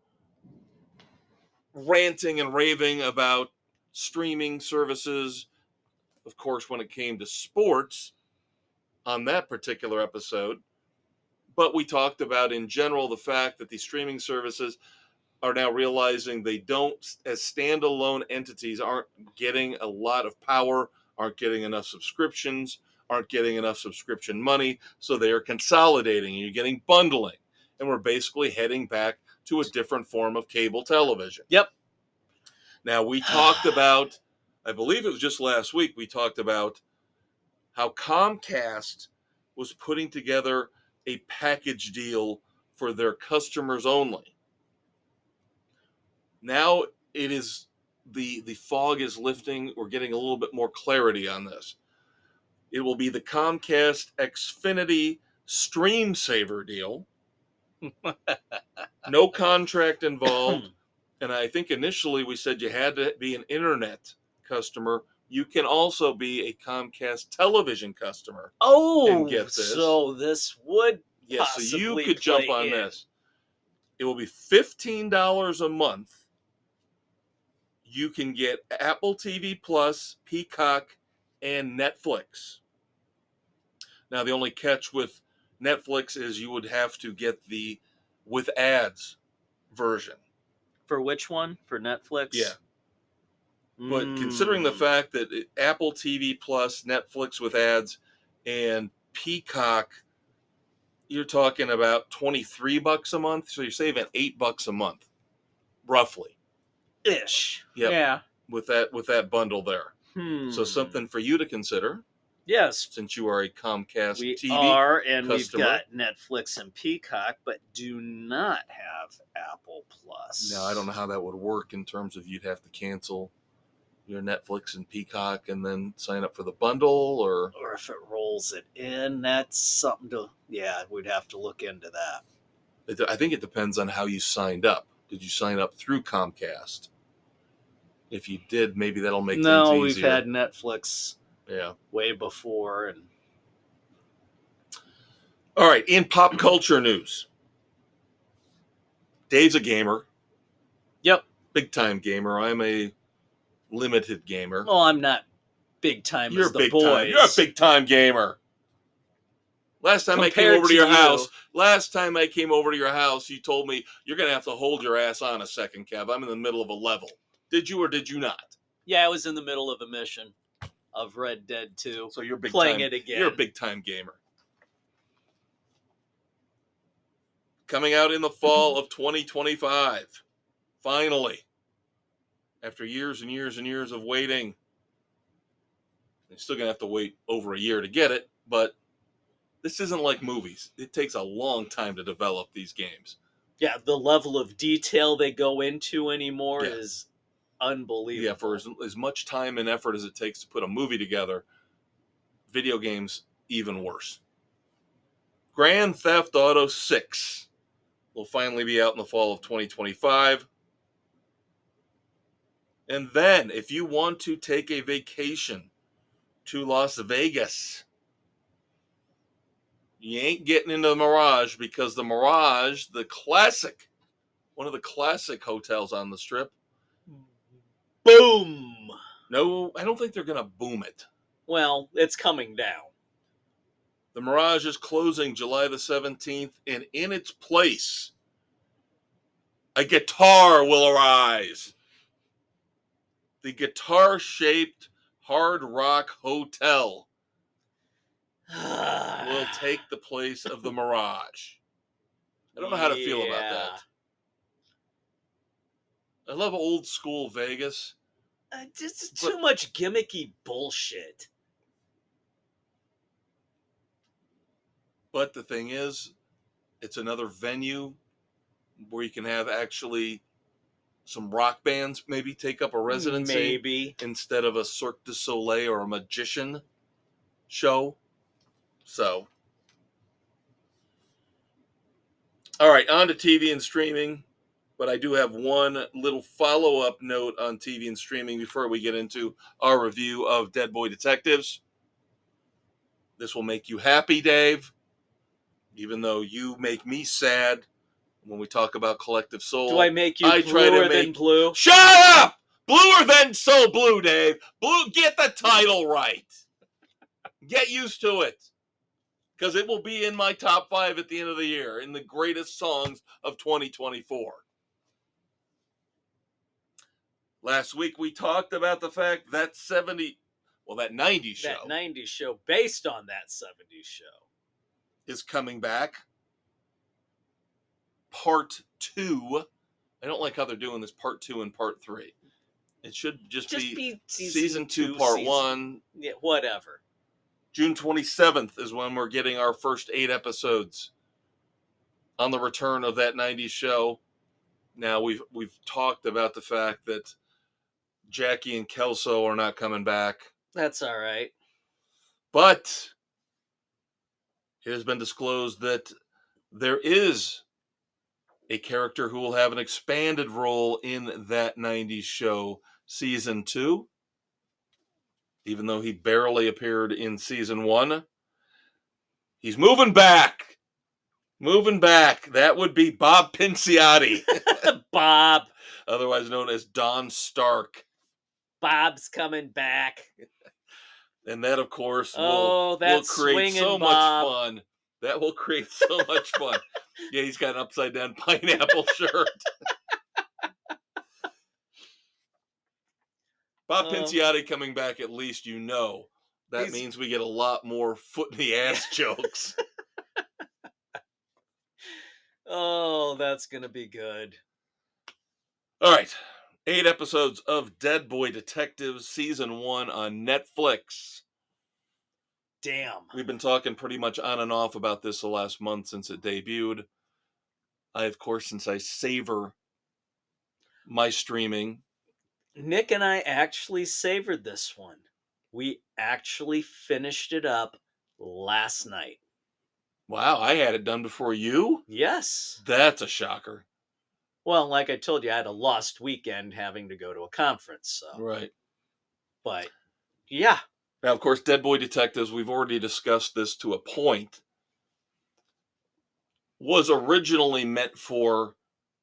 ranting and raving about streaming services, of course, when it came to sports on that particular episode. But we talked about, in general, the fact that the streaming services are now realizing they don't, as standalone entities, aren't getting a lot of power, aren't getting enough subscriptions, aren't getting enough subscription money, so they are consolidating, and you're getting bundling. And we're basically heading back to a different form of cable television. Yep. Now, we talked about, I believe it was just last week, we talked about how Comcast was putting together a package deal for their customers only. Now it is the fog is lifting. We're getting a little bit more clarity on this. It will be the Comcast Xfinity Stream Saver deal. No contract involved. And I think initially we said you had to be an internet customer. You can also be a Comcast television customer. Oh, and get this. So this would so you possibly could jump play on in. this. It will be $15 a month. You can get Apple TV Plus, Peacock, and Netflix. Now, the only catch with Netflix is you would have to get the with ads version. For which one? For Netflix? Yeah. But considering the fact that Apple TV Plus, Netflix with ads, and Peacock, you're talking about $23 a month. So you're saving $8 a month, roughly. Ish. Yep. Yeah. With that bundle there. So something for you to consider. Yes. Since you are a Comcast we TV are, and customer. We've got Netflix and Peacock, but do not have Apple Plus. Now, I don't know how that would work in terms of you'd have to cancel your Netflix and Peacock and then sign up for the bundle, or if it rolls it in, that's something to, we'd have to look into that. I think it depends on how you signed up. Did you sign up through Comcast? If you did, maybe that'll make things easier. No, we've had Netflix way before. And all right, in pop culture news, Dave's a gamer. Yep. Big time gamer. I'm a limited gamer. Well, I'm not big time as the boys. Time. You're a big time gamer. Last time I came over to your house, you told me you're going to have to hold your ass on a second, Kev. I'm in the middle of a level. Did you or did you not? Yeah, I was in the middle of a mission of Red Dead 2. So you're big playing time, it again. You're a big time gamer. Coming out in the fall of 2025. Finally. After years and years and years of waiting. You're still going to have to wait over a year to get it, but this isn't like movies. It takes a long time to develop these games. Yeah, the level of detail they go into anymore is unbelievable. Yeah, for as much time and effort as it takes to put a movie together, video games, even worse. Grand Theft Auto 6 will finally be out in the fall of 2025. And then, if you want to take a vacation to Las Vegas, you ain't getting into the Mirage, because the Mirage, the classic, one of the classic hotels on the Strip, boom! No, I don't think they're going to boom it. Well, it's coming down. The Mirage is closing July the 17th, and in its place, a guitar will arise. The guitar-shaped Hard Rock Hotel will take the place of the Mirage. I don't know how to feel about that. I love old school Vegas. Just too much gimmicky bullshit. But the thing is, it's another venue where you can have actually some rock bands maybe take up a residency. Maybe. Instead of a Cirque du Soleil or a magician show. So. All right, on to TV and streaming. But I do have one little follow-up note on TV and streaming before we get into our review of Dead Boy Detectives. This will make you happy, Dave. Even though you make me sad when we talk about Collective Soul. Do I make you bluer than blue? Shut up! Bluer than so blue, Dave. Blue, get the title right. Get used to it. Because it will be in my top 5 at the end of the year in the greatest songs of 2024. Last week we talked about the fact that Well, that 90s show. That 90s show based on that 70s show is coming back. Part 2. I don't like how they're doing this part 2 and part 3. It should just be season 2, part 1. Yeah, whatever. June 27th is when we're getting our first 8 episodes on the return of that 90s show. Now, we've talked about the fact that Jackie and Kelso are not coming back. That's all right. But it has been disclosed that there is a character who will have an expanded role in that 90s show, season 2. Even though he barely appeared in season 1. He's moving back. Moving back. That would be Bob Pinciotti. Bob. Otherwise known as Don Stark. Bob's coming back. And that, of course, will create so much fun. That will create so much fun. Yeah, he's got an upside-down pineapple shirt. Bob Pinciotti coming back, at least you know. That means we get a lot more foot-in-the-ass jokes. Oh, that's going to be good. All right. 8 episodes of Dead Boy Detectives, season 1 on Netflix. Damn. We've been talking pretty much on and off about this the last month since it debuted. Of course, since I savor my streaming. Nick and I actually savored this one. We actually finished it up last night. Wow, I had it done before you? Yes. That's a shocker. Well, like I told you, I had a lost weekend having to go to a conference. So. Right. But, yeah. Now, of course, Dead Boy Detectives, we've already discussed this to a point, was originally meant for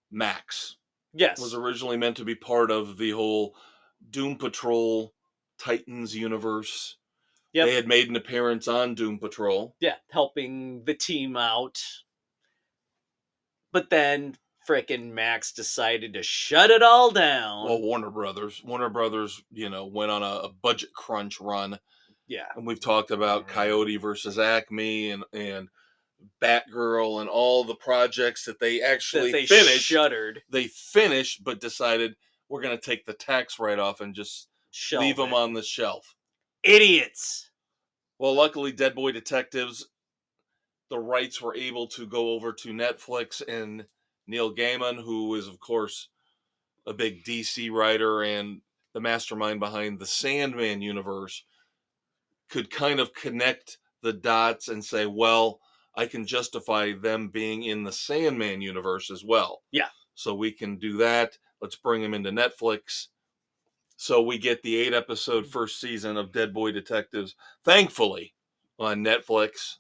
Max. Yes. Was originally meant to be part of the whole Doom Patrol Titans universe. Yep. They had made an appearance on Doom Patrol. Yeah, helping the team out. But then frickin' Max decided to shut it all down. Well, Warner Brothers, went on a budget crunch run. Yeah. And we've talked about Coyote versus Acme and Batgirl and all the projects that they actually finished. Shuttered. They finished, but decided we're going to take the tax write-off and just leave them on the shelf. Idiots. Well, luckily, Dead Boy Detectives, the rights were able to go over to Netflix, and Neil Gaiman, who is, of course, a big DC writer and the mastermind behind the Sandman universe, could kind of connect the dots and say, well, I can justify them being in the Sandman universe as well. Yeah. So we can do that. Let's bring them into Netflix. So we get the 8-episode first season of Dead Boy Detectives, thankfully, on Netflix.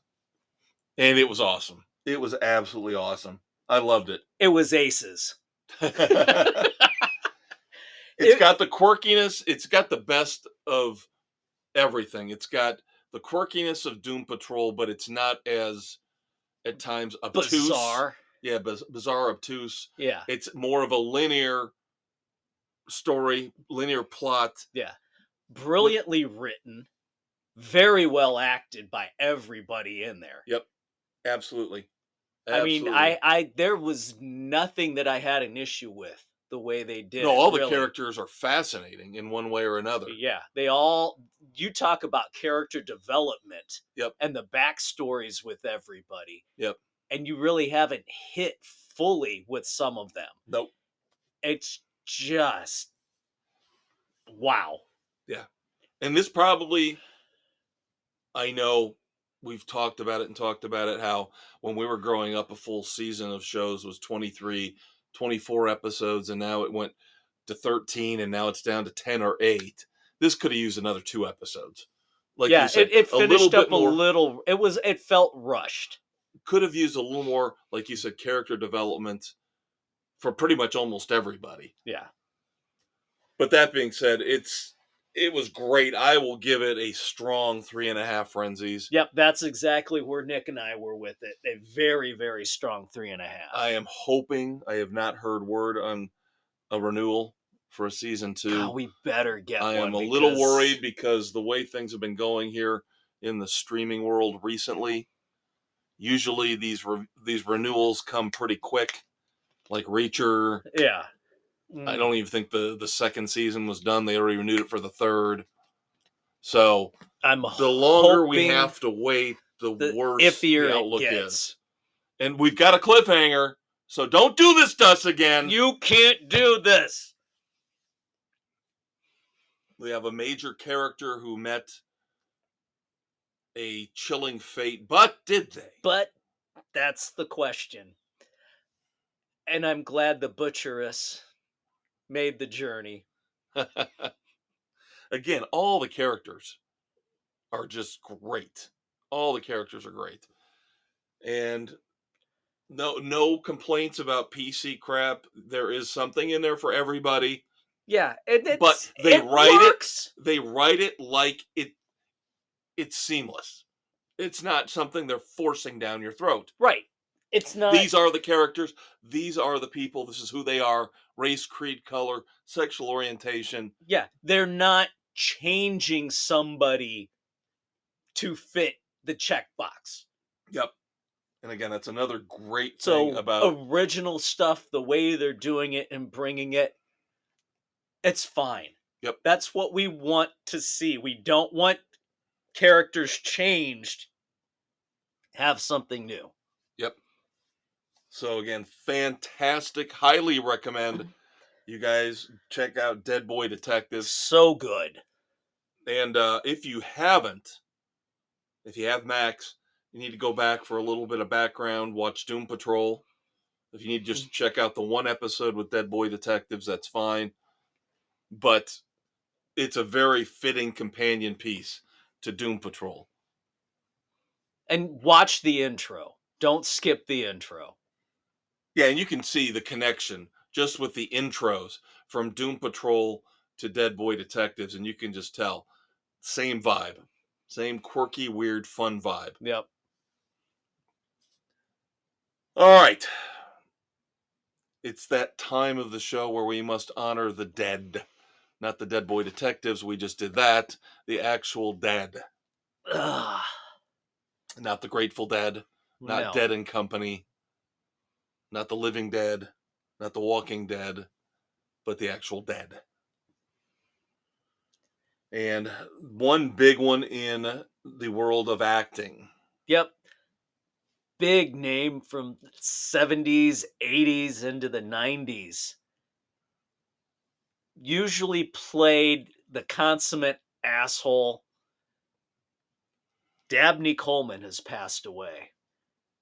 And it was awesome. It was absolutely awesome. I loved it. It was aces. It's got the quirkiness. It's got the best of everything. It's got the quirkiness of Doom Patrol, but it's not as, at times, obtuse. Bizarre. Yeah, bizarre, obtuse. Yeah. It's more of a linear story, linear plot. Yeah. Brilliantly written. Very well acted by everybody in there. Yep. Absolutely. I mean, I there was nothing that I had an issue with the way they did. No, all the characters are fascinating in one way or another. Yeah, you talk about character development. Yep. And the backstories with everybody. Yep. And you really haven't hit fully with some of them. Nope. It's just wow. Yeah. And this probably, I know we've talked about it, how when we were growing up, a full season of shows was 23, 24 episodes, and now it went to 13, and now it's down to 10 or 8. This could have used another 2 episodes. Like you said, it finished up a little. It felt rushed. Could have used a little more, like you said, character development for pretty much almost everybody. Yeah. But that being said, it was great. I will give it a strong 3.5 frenzies. Yep, that's exactly where Nick and I were with it. A very, very strong 3.5. I am hoping, I have not heard word on a renewal for a season 2. God, we better get I one. am a little worried because the way things have been going here in the streaming world recently, usually these renewals come pretty quick. Like Reacher, Yeah. I don't even think the second season was done. They already renewed it for the third. So I'm the longer we hoping have to wait, the worse iffier the it outlook gets. is. And we've got a cliffhanger, so don't do this to us again. You can't do this. We have a major character who met a chilling fate, but did they? But that's the question. And I'm glad the butcheress made the journey. Again, all the characters are just great. All the characters are great. And no complaints about PC crap. There is something in there for everybody. Yeah, and but it works. They write it like it's seamless. It's not something they're forcing down your throat. Right. It's not. These are the characters. These are the people. This is who they are. Race, creed, color, sexual orientation. Yeah, they're not changing somebody to fit the checkbox. Yep. And again, that's another great thing about original stuff, the way they're doing it and bringing it, it's fine. Yep. That's what we want to see. We don't want characters changed. Have something new. Yep. So again, fantastic. Highly recommend you guys check out Dead Boy Detectives. So good. And if you have Max, you need to go back for a little bit of background, watch Doom Patrol. If you need to just check out the one episode with Dead Boy Detectives, that's fine. But it's a very fitting companion piece to Doom Patrol. And watch the intro. Don't skip the intro. Yeah, and you can see the connection just with the intros from Doom Patrol to Dead Boy Detectives, and you can just tell. Same vibe. Same quirky, weird, fun vibe. Yep. All right. It's that time of the show where we must honor the dead. Not the Dead Boy Detectives, we just did that. The actual dead. Ugh. Not the Grateful Dead. Not Dead and Company. Not the Living Dead. Not the Walking Dead. But the actual dead. And one big one in the world of acting. Yep. Big name from 70s, 80s into the 90s. Usually played the consummate asshole. Dabney Coleman has passed away.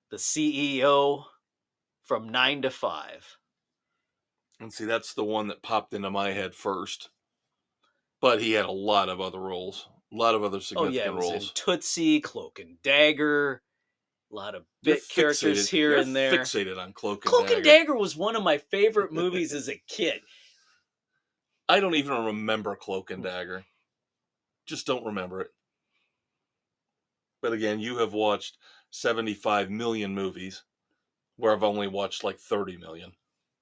The CEO from 9 to 5. And see, that's the one that popped into my head first. But he had a lot of other roles. A lot of other significant roles. In Tootsie, Cloak and Dagger. A lot of bit characters here and there. Fixated on Cloak and Cloak Dagger. and Dagger was one of my favorite movies as a kid. I don't even remember Cloak and Dagger. Just don't remember it. But again, you have watched 75 million movies, where I've only watched like 30 million.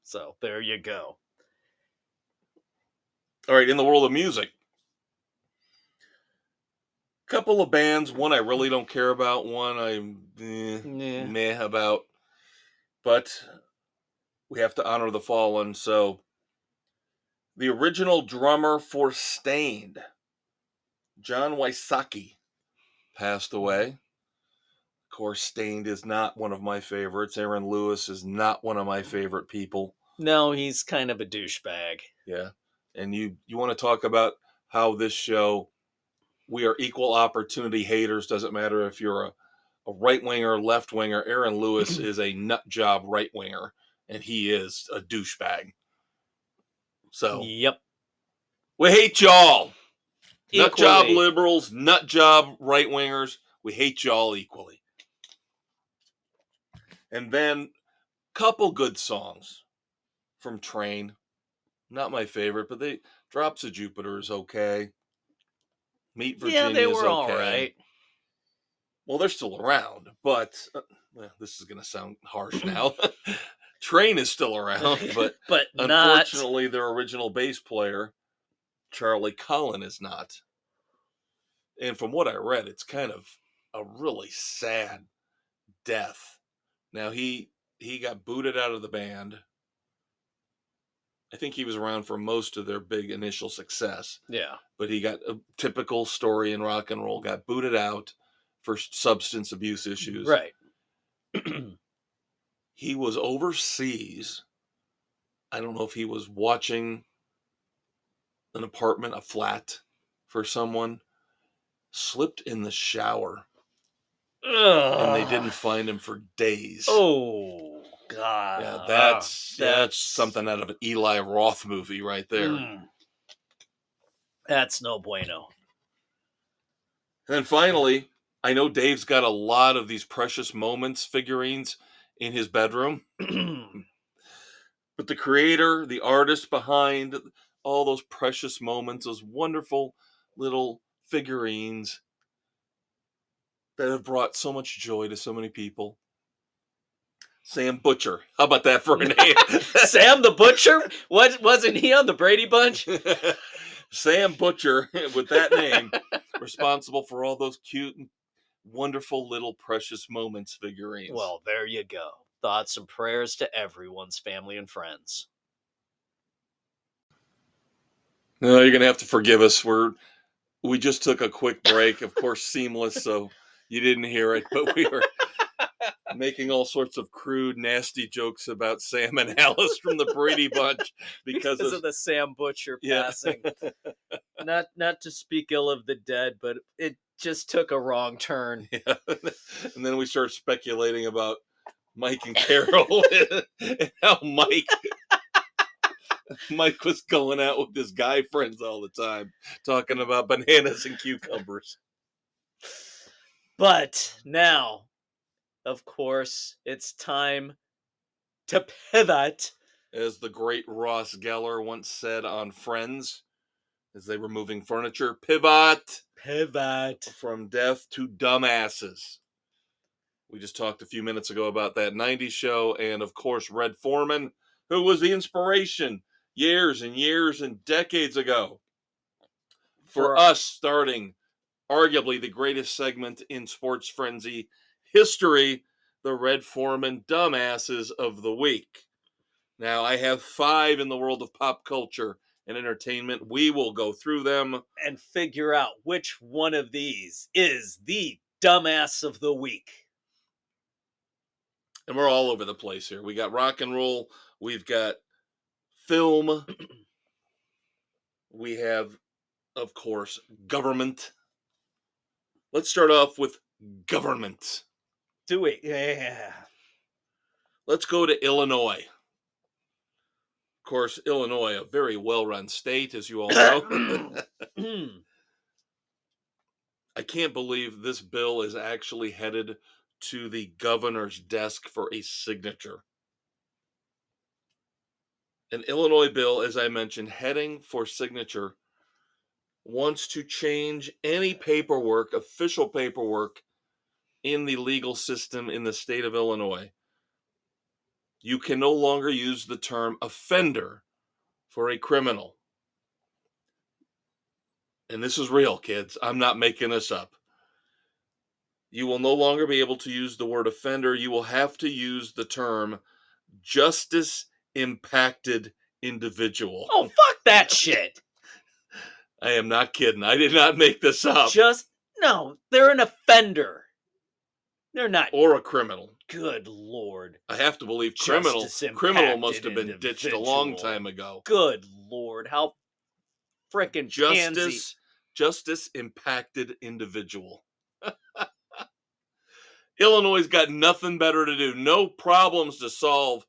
So there you go. All right, in the world of music, couple of bands. One I really don't care about. One I'm meh about. But we have to honor the fallen. So the original drummer for Stained, John Wysocki, passed away. Of course, Stained is not one of my favorites. Aaron Lewis is not one of my favorite people. No, he's kind of a douchebag. Yeah. And you want to talk about how this show, we are equal opportunity haters. Doesn't matter if you're a right-winger, left-winger. Aaron Lewis is a nut job right-winger, and he is a douchebag. So, yep. We hate y'all. Equally. Nut job liberals, nut job right-wingers. We hate y'all equally. And then, couple good songs from Train. Not my favorite, but Drops of Jupiter is okay. Meet Virginia they were is okay. All right. Well, they're still around, but this is going to sound harsh now. Train is still around, but but not. unfortunately, their original bass player, Charlie Cullen, is not. And from what I read, it's kind of a really sad death. Now he got booted out of the band. I think he was around for most of their big initial success. Yeah. But he got a typical story in rock and roll, got booted out for substance abuse issues. Right. He was overseas. I don't know if he was watching an apartment, a flat for someone, slipped in the shower, and they didn't find him for days. Oh, God. Yeah, that's something out of an Eli Roth movie right there. That's no bueno. And then finally, I know Dave's got a lot of these Precious Moments figurines in his bedroom. But the creator, the artist behind all those precious moments, those wonderful little figurines that have brought so much joy to so many people. Sam Butcher. How about that for a name? Sam the Butcher? Wasn't he on the Brady Bunch? Sam Butcher, with that name, responsible for all those cute and wonderful little Precious Moments figurines. Well, there you go. Thoughts and prayers to everyone's family and friends. No, you're going to have to forgive us. We just took a quick break, of course, seamless, so you didn't hear it, but we were making all sorts of crude, nasty jokes about Sam and Alice from the Brady Bunch because of the Sam Butcher passing. Not to speak ill of the dead, but it just took a wrong turn. Yeah. And then we started speculating about Mike and Carol and how Mike was going out with his guy friends all the time, talking about bananas and cucumbers. But now, of course, it's time to pivot. As the great Ross Geller once said on Friends, as they were moving furniture, pivot from death to dumbasses. We just talked a few minutes ago about that 90s show, and of course, Red Foreman, who was the inspiration years and years and decades ago for us starting arguably the greatest segment in Sports Frenzy history, the Red Foreman Dumbasses of the Week. Now, I have 5 in the world of pop culture and entertainment. We will go through them and figure out which one of these is the dumbass of the week. And we're all over the place here. We got rock and roll. We've got film. We have, of course, government. Let's start off with government. Do we? Yeah. Let's go to Illinois. Of course, Illinois, a very well-run state, as you all know. I can't believe this bill is actually headed to the governor's desk for a signature. An Illinois bill, as I mentioned, heading for signature, wants to change any paperwork, official paperwork, in the legal system in the state of Illinois. You can no longer use the term offender for a criminal. And this is real, kids. I'm not making this up. You will no longer be able to use the word offender. You will have to use the term justice impacted individual. Oh, fuck that shit. I am not kidding. I did not make this up. No, they're an offender. They're not. Or a criminal. Good Lord. I have to believe criminal must have been ditched a long time ago. Good Lord. How frickin' justice impacted individual. Illinois' got nothing better to do. No problems to solve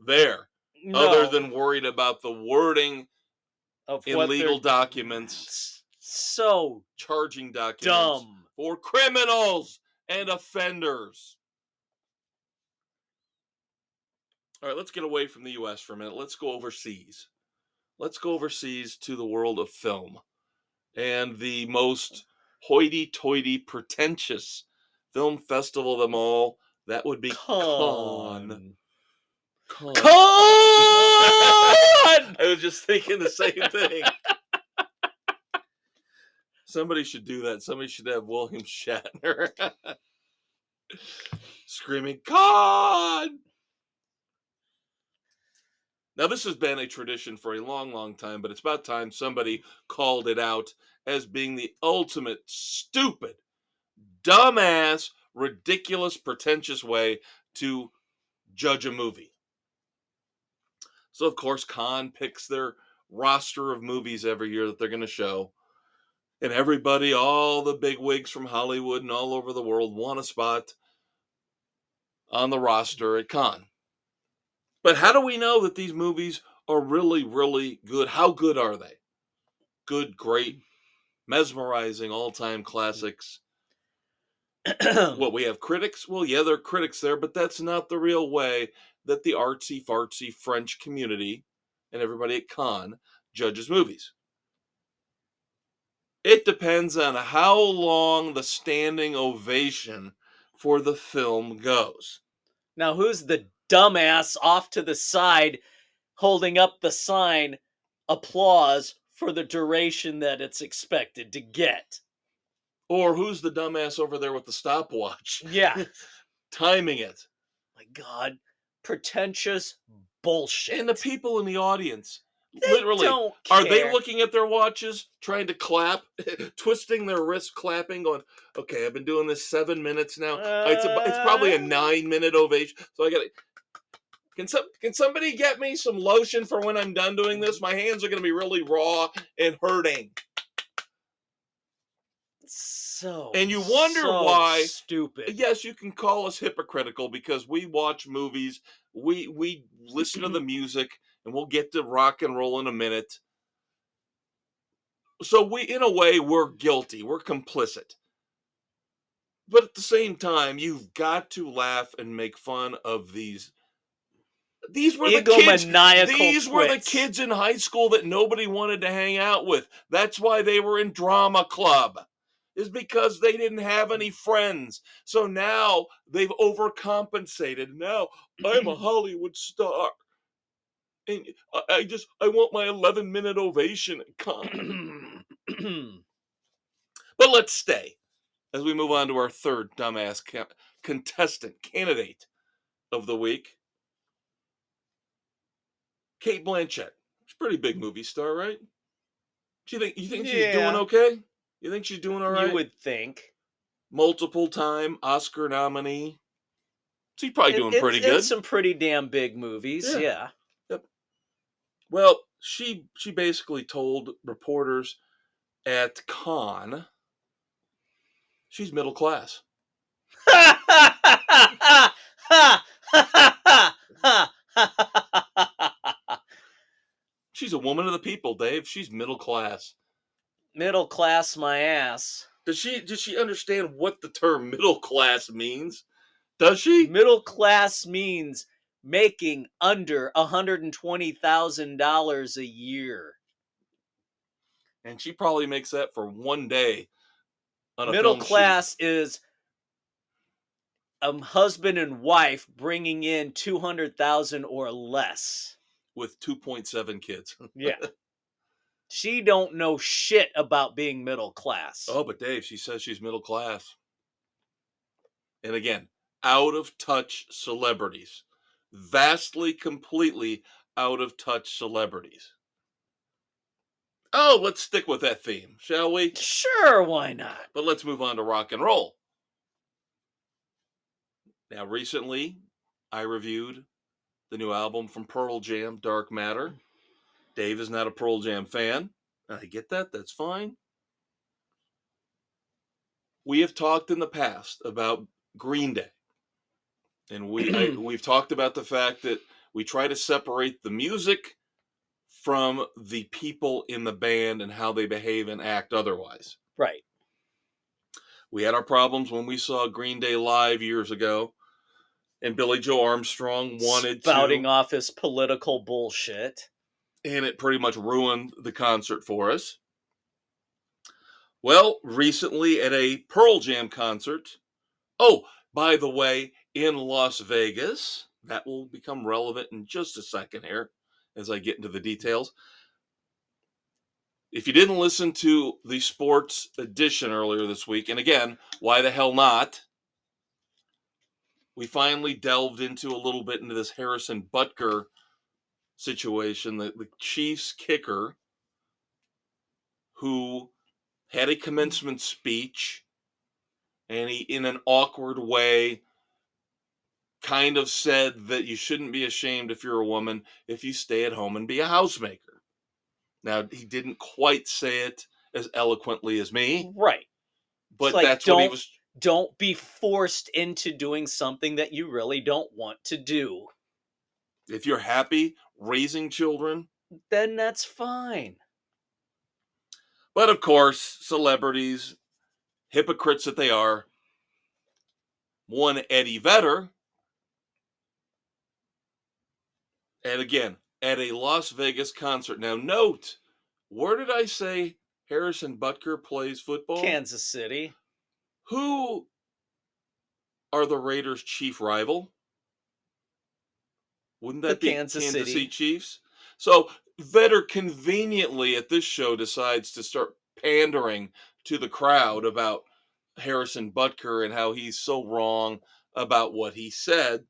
there. No. Other than worried about the wording in legal documents. So charging documents dumb for criminals and offenders. All right, let's get away from the U.S. for a minute. Let's go overseas. Let's go overseas to the world of film. And the most hoity-toity, pretentious film festival of them all, that would be Cannes. Con. Con! I was just thinking the same thing. Somebody should do that. Somebody should have William Shatner screaming, Con! Now, this has been a tradition for a long, long time, but it's about time somebody called it out as being the ultimate stupid, dumbass, ridiculous, pretentious way to judge a movie. So, of course, Cannes picks their roster of movies every year that they're going to show. And everybody, all the big wigs from Hollywood and all over the world, want a spot on the roster at Cannes. But how do we know that these movies are really, really good? How good are they? Good, great, mesmerizing, all-time classics. What, we have critics? Well, yeah, there are critics there, but that's not the real way that the artsy-fartsy French community and everybody at Cannes judges movies. It depends on how long the standing ovation for the film goes. Now, who's the dumbass off to the side holding up the sign, applause for the duration that it's expected to get? Or who's the dumbass over there with the stopwatch? Yeah. Timing it. My God. Pretentious bullshit. And the people in the audience, They literally, don't are they care. looking at their watches, trying to clap, twisting their wrists, clapping, going, okay, I've been doing this 7 minutes now. It's probably a 9-minute ovation. So I got to, can somebody get me some lotion for when I'm done doing this? My hands are going to be really raw and hurting. And you wonder why stupid. Yes, you can call us hypocritical because we watch movies, we listen to the music, and we'll get to rock and roll in a minute. So we, in a way, we're guilty, we're complicit. But at the same time, you've got to laugh and make fun of these. These were the kids. These were the kids in high school that nobody wanted to hang out with. That's why they were in drama club. Is because they didn't have any friends. So now they've overcompensated. Now I'm a Hollywood star. And I want my 11-minute ovation at Cannes. But let's stay as we move on to our third dumbass contestant candidate of the week. Cate Blanchett. She's a pretty big movie star, right? You think she's doing okay? You think she's doing all right? You would think. Multiple-time Oscar nominee. She's probably doing pretty good. It's some pretty damn big movies, yeah. Yep. Well, she basically told reporters at Cannes she's middle class. She's a woman of the people, Dave. She's middle class. Middle class my ass. Does she understand what the term middle class means? Does she? Middle class means making under $120,000 a year. And she probably makes that for one day on a middle film class shoot. Is a husband and wife bringing in $200,000 or less. With 2.7 kids. Yeah. She don't know shit about being middle class. Oh, but Dave, she says she's middle class. And again, out of touch celebrities. Vastly, completely out of touch celebrities. Oh, let's stick with that theme, shall we? Sure, why not? But let's move on to rock and roll. Now, recently, I reviewed the new album from Pearl Jam, Dark Matter. Dave is not a Pearl Jam fan. I get that. That's fine. We have talked in the past about Green Day. And we've talked about the fact that we try to separate the music from the people in the band and how they behave and act otherwise. Right. We had our problems when we saw Green Day live years ago, and Billy Joe Armstrong wanted spouting off his political bullshit. And it pretty much ruined the concert for us. Well, recently at a Pearl Jam concert, oh, by the way, in Las Vegas, that will become relevant in just a second here as I get into the details. If you didn't listen to the sports edition earlier this week, and again, why the hell not? We finally delved into a little bit into this Harrison Butker situation, the Chiefs kicker who had a commencement speech, and he, in an awkward way, kind of said that you shouldn't be ashamed if you're a woman if you stay at home and be a housemaker. Now, he didn't quite say it as eloquently as me, Right. It's but like that's what he was. don't be forced into doing something that you really don't want to do. If you're happy raising children, Then that's fine. but of course, celebrities, hypocrites that they are, one Eddie Vedder, and again, at a Las Vegas concert. Now, note, where did I say Harrison Butker plays football? Kansas City. Who are the Raiders' chief rival? Wouldn't that The be Kansas Kansas City City. Chiefs? So Vedder conveniently at this show decides to start pandering to the crowd about Harrison Butker and how he's so wrong about what he said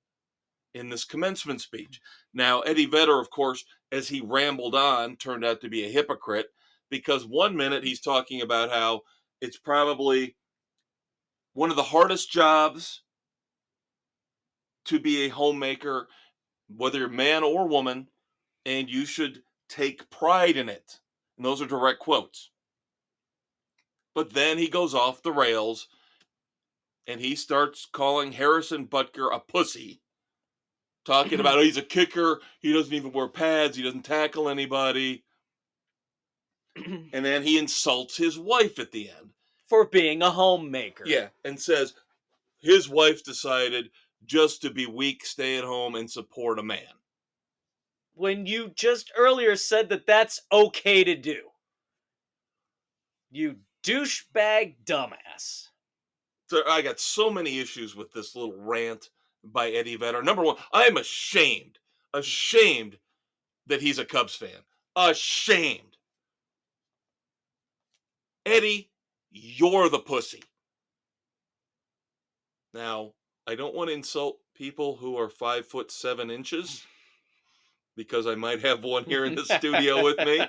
in this commencement speech. Now, Eddie Vedder, of course, as he rambled on, turned out to be a hypocrite because 1 minute he's talking about how it's probably one of the hardest jobs to be a homemaker, whether you're man or woman, and you should take pride in it. And those are direct quotes. But then he goes off the rails and he starts calling Harrison Butker a pussy, talking about, oh, he's a kicker, he doesn't even wear pads, he doesn't tackle anybody. And then he insults his wife at the end. For being a homemaker. Yeah, and says his wife decided just to be weak, stay at home, and support a man. When you just earlier said that that's okay to do. You douchebag dumbass. So I got so many issues with this little rant by Eddie Vedder. Number one, I'm ashamed that he's a Cubs fan. Ashamed. Eddie, you're the pussy. Now, I don't want to insult people who are 5'7" because I might have one here in the studio with me.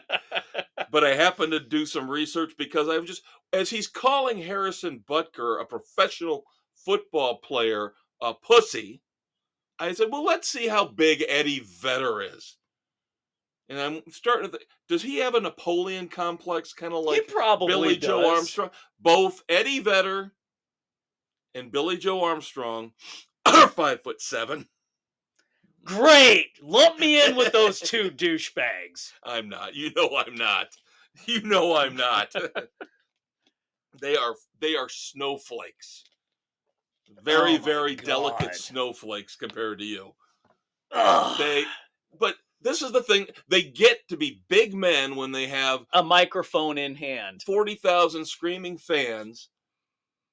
But I happened to do some research because I was just, as he's calling Harrison Butker, a professional football player, a pussy, I said, well, let's see how big Eddie Vedder is. And I'm starting to think, does he have a Napoleon complex, kind of like He probably Billy does. Joe Armstrong? Both Eddie Vedder and Billy Joe Armstrong are 5'7". Great! Lump me in with those two douchebags. I'm not. You know I'm not. You know I'm not. They are snowflakes. Very, very delicate snowflakes compared to you. But this is the thing. They get to be big men when they have a microphone in hand. 40,000 screaming fans,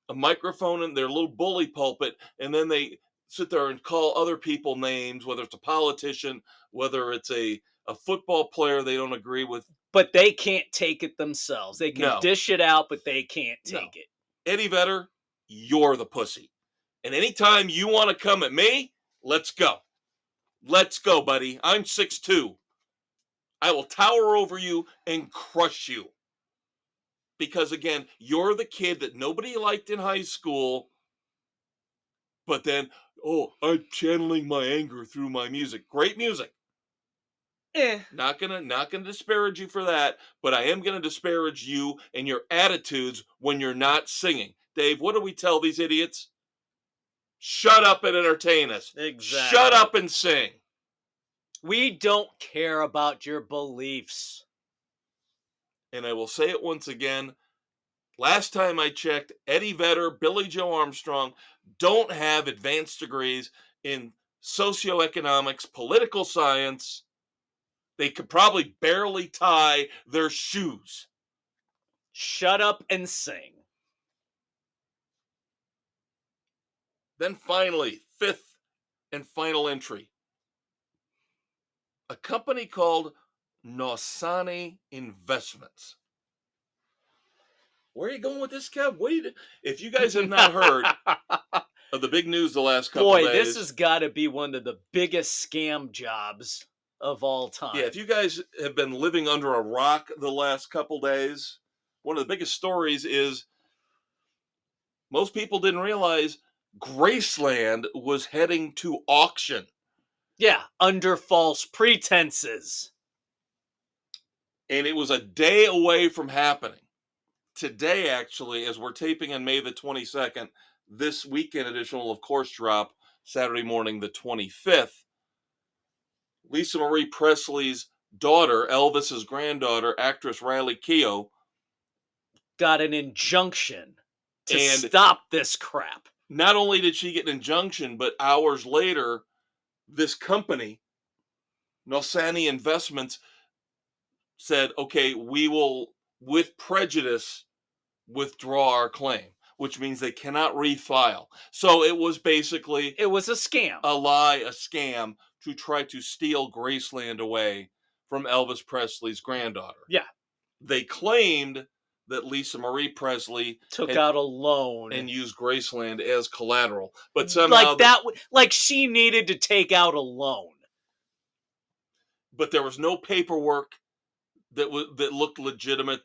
a microphone in their little bully pulpit, and then they sit there and call other people names, whether it's a politician, whether it's a football player they don't agree with. But they can't take it themselves. They can dish it out, but they can't take it. Eddie Vedder, you're the pussy. And anytime you want to come at me, let's go. Let's go, buddy. I'm 6'2". I will tower over you and crush you. Because again, you're the kid that nobody liked in high school, but then, oh, I'm channeling my anger through my music. Great music. Not gonna disparage you for that, but I am gonna disparage you and your attitudes when you're not singing. Dave, what do we tell these idiots? Shut up and entertain us. Exactly. Shut up and sing. We don't care about your beliefs. And I will say it once again. Last time I checked, Eddie Vedder, Billy Joe Armstrong don't have advanced degrees in socioeconomics, political science. They could probably barely tie their shoes. Shut up and sing. Then finally, fifth and final entry. a company called Nosani Investments. Where are you going with this, Kev? If you guys have not heard of the big news the last couple Boy, days, this has got to be one of the biggest scam jobs of all time. yeah, if you guys have been living under a rock the last couple days, one of the biggest stories is most people didn't realize Graceland was heading to auction. Yeah, under false pretenses. And it was a day away from happening. Today, actually, as we're taping on May the 22nd, this weekend edition will, of course, drop Saturday morning, the 25th. Lisa Marie Presley's daughter, Elvis's granddaughter, actress Riley Keough, got an injunction to and stop this crap. Not only did she get an injunction, but hours later, this company, Nosani Investments, said, okay, we will, with prejudice, withdraw our claim, which means they cannot refile. So it was basically... It was a scam. A lie, a scam, to try to steal Graceland away from Elvis Presley's granddaughter. Yeah. They claimed that Lisa Marie Presley took out a loan and used Graceland as collateral, but somehow like she needed to take out a loan. But there was no paperwork that looked legitimate.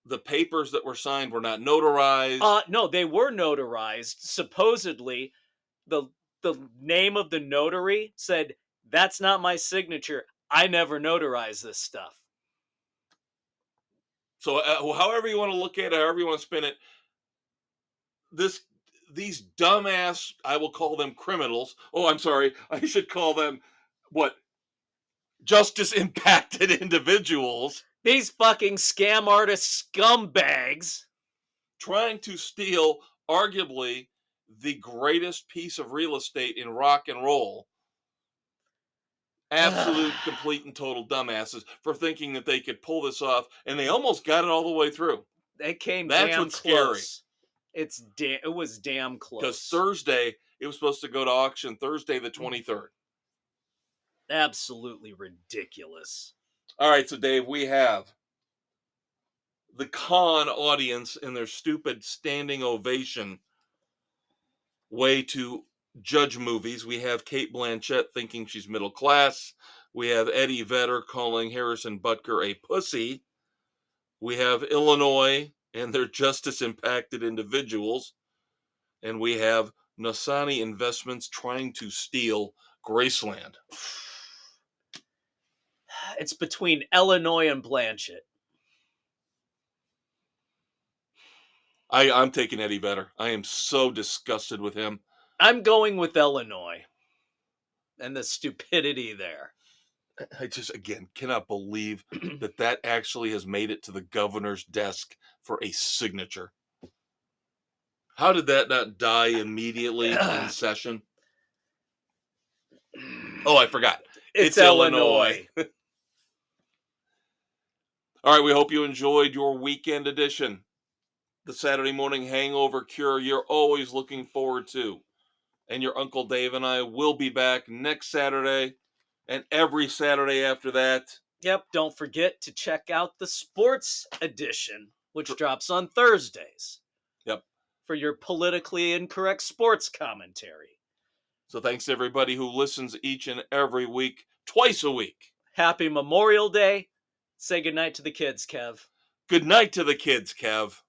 The papers that were signed were not notarized. No, they were notarized. Supposedly, the name of the notary said, "That's not my signature. I never notarize this stuff." So, however you want to look at it, however you want to spin it, these dumbass, I will call them criminals. Oh, I'm sorry, I should call them what? Justice impacted individuals. These fucking scam artist scumbags trying to steal arguably the greatest piece of real estate in rock and roll. Absolute, complete, and total dumbasses for thinking that they could pull this off, and they almost got it all the way through. They came That's damn what's close. Scary. It was damn close. Because Thursday, it was supposed to go to auction Thursday the 23rd. Absolutely ridiculous. All right, so Dave, we have the con audience in their stupid standing ovation way to judge movies. We have Cate Blanchett thinking she's middle class. We have Eddie Vedder calling Harrison Butker a pussy. We have Illinois and their justice impacted individuals. And we have Nosani Investments trying to steal Graceland. It's between Illinois and Blanchett. I'm taking Eddie Vedder. I am so disgusted with him. I'm going with Illinois and the stupidity there. I just, again, cannot believe that actually has made it to the governor's desk for a signature. How did that not die immediately in session? Oh, I forgot. It's Illinois. All right, we hope you enjoyed your weekend edition. The Saturday morning hangover cure you're always looking forward to. And your Uncle Dave and I will be back next Saturday and every Saturday after that. Yep, don't forget to check out the sports edition, which drops on Thursdays. Yep. For your politically incorrect sports commentary. So thanks to everybody who listens each and every week, twice a week. Happy Memorial Day. Say goodnight to the kids, Kev. Good night to the kids, Kev.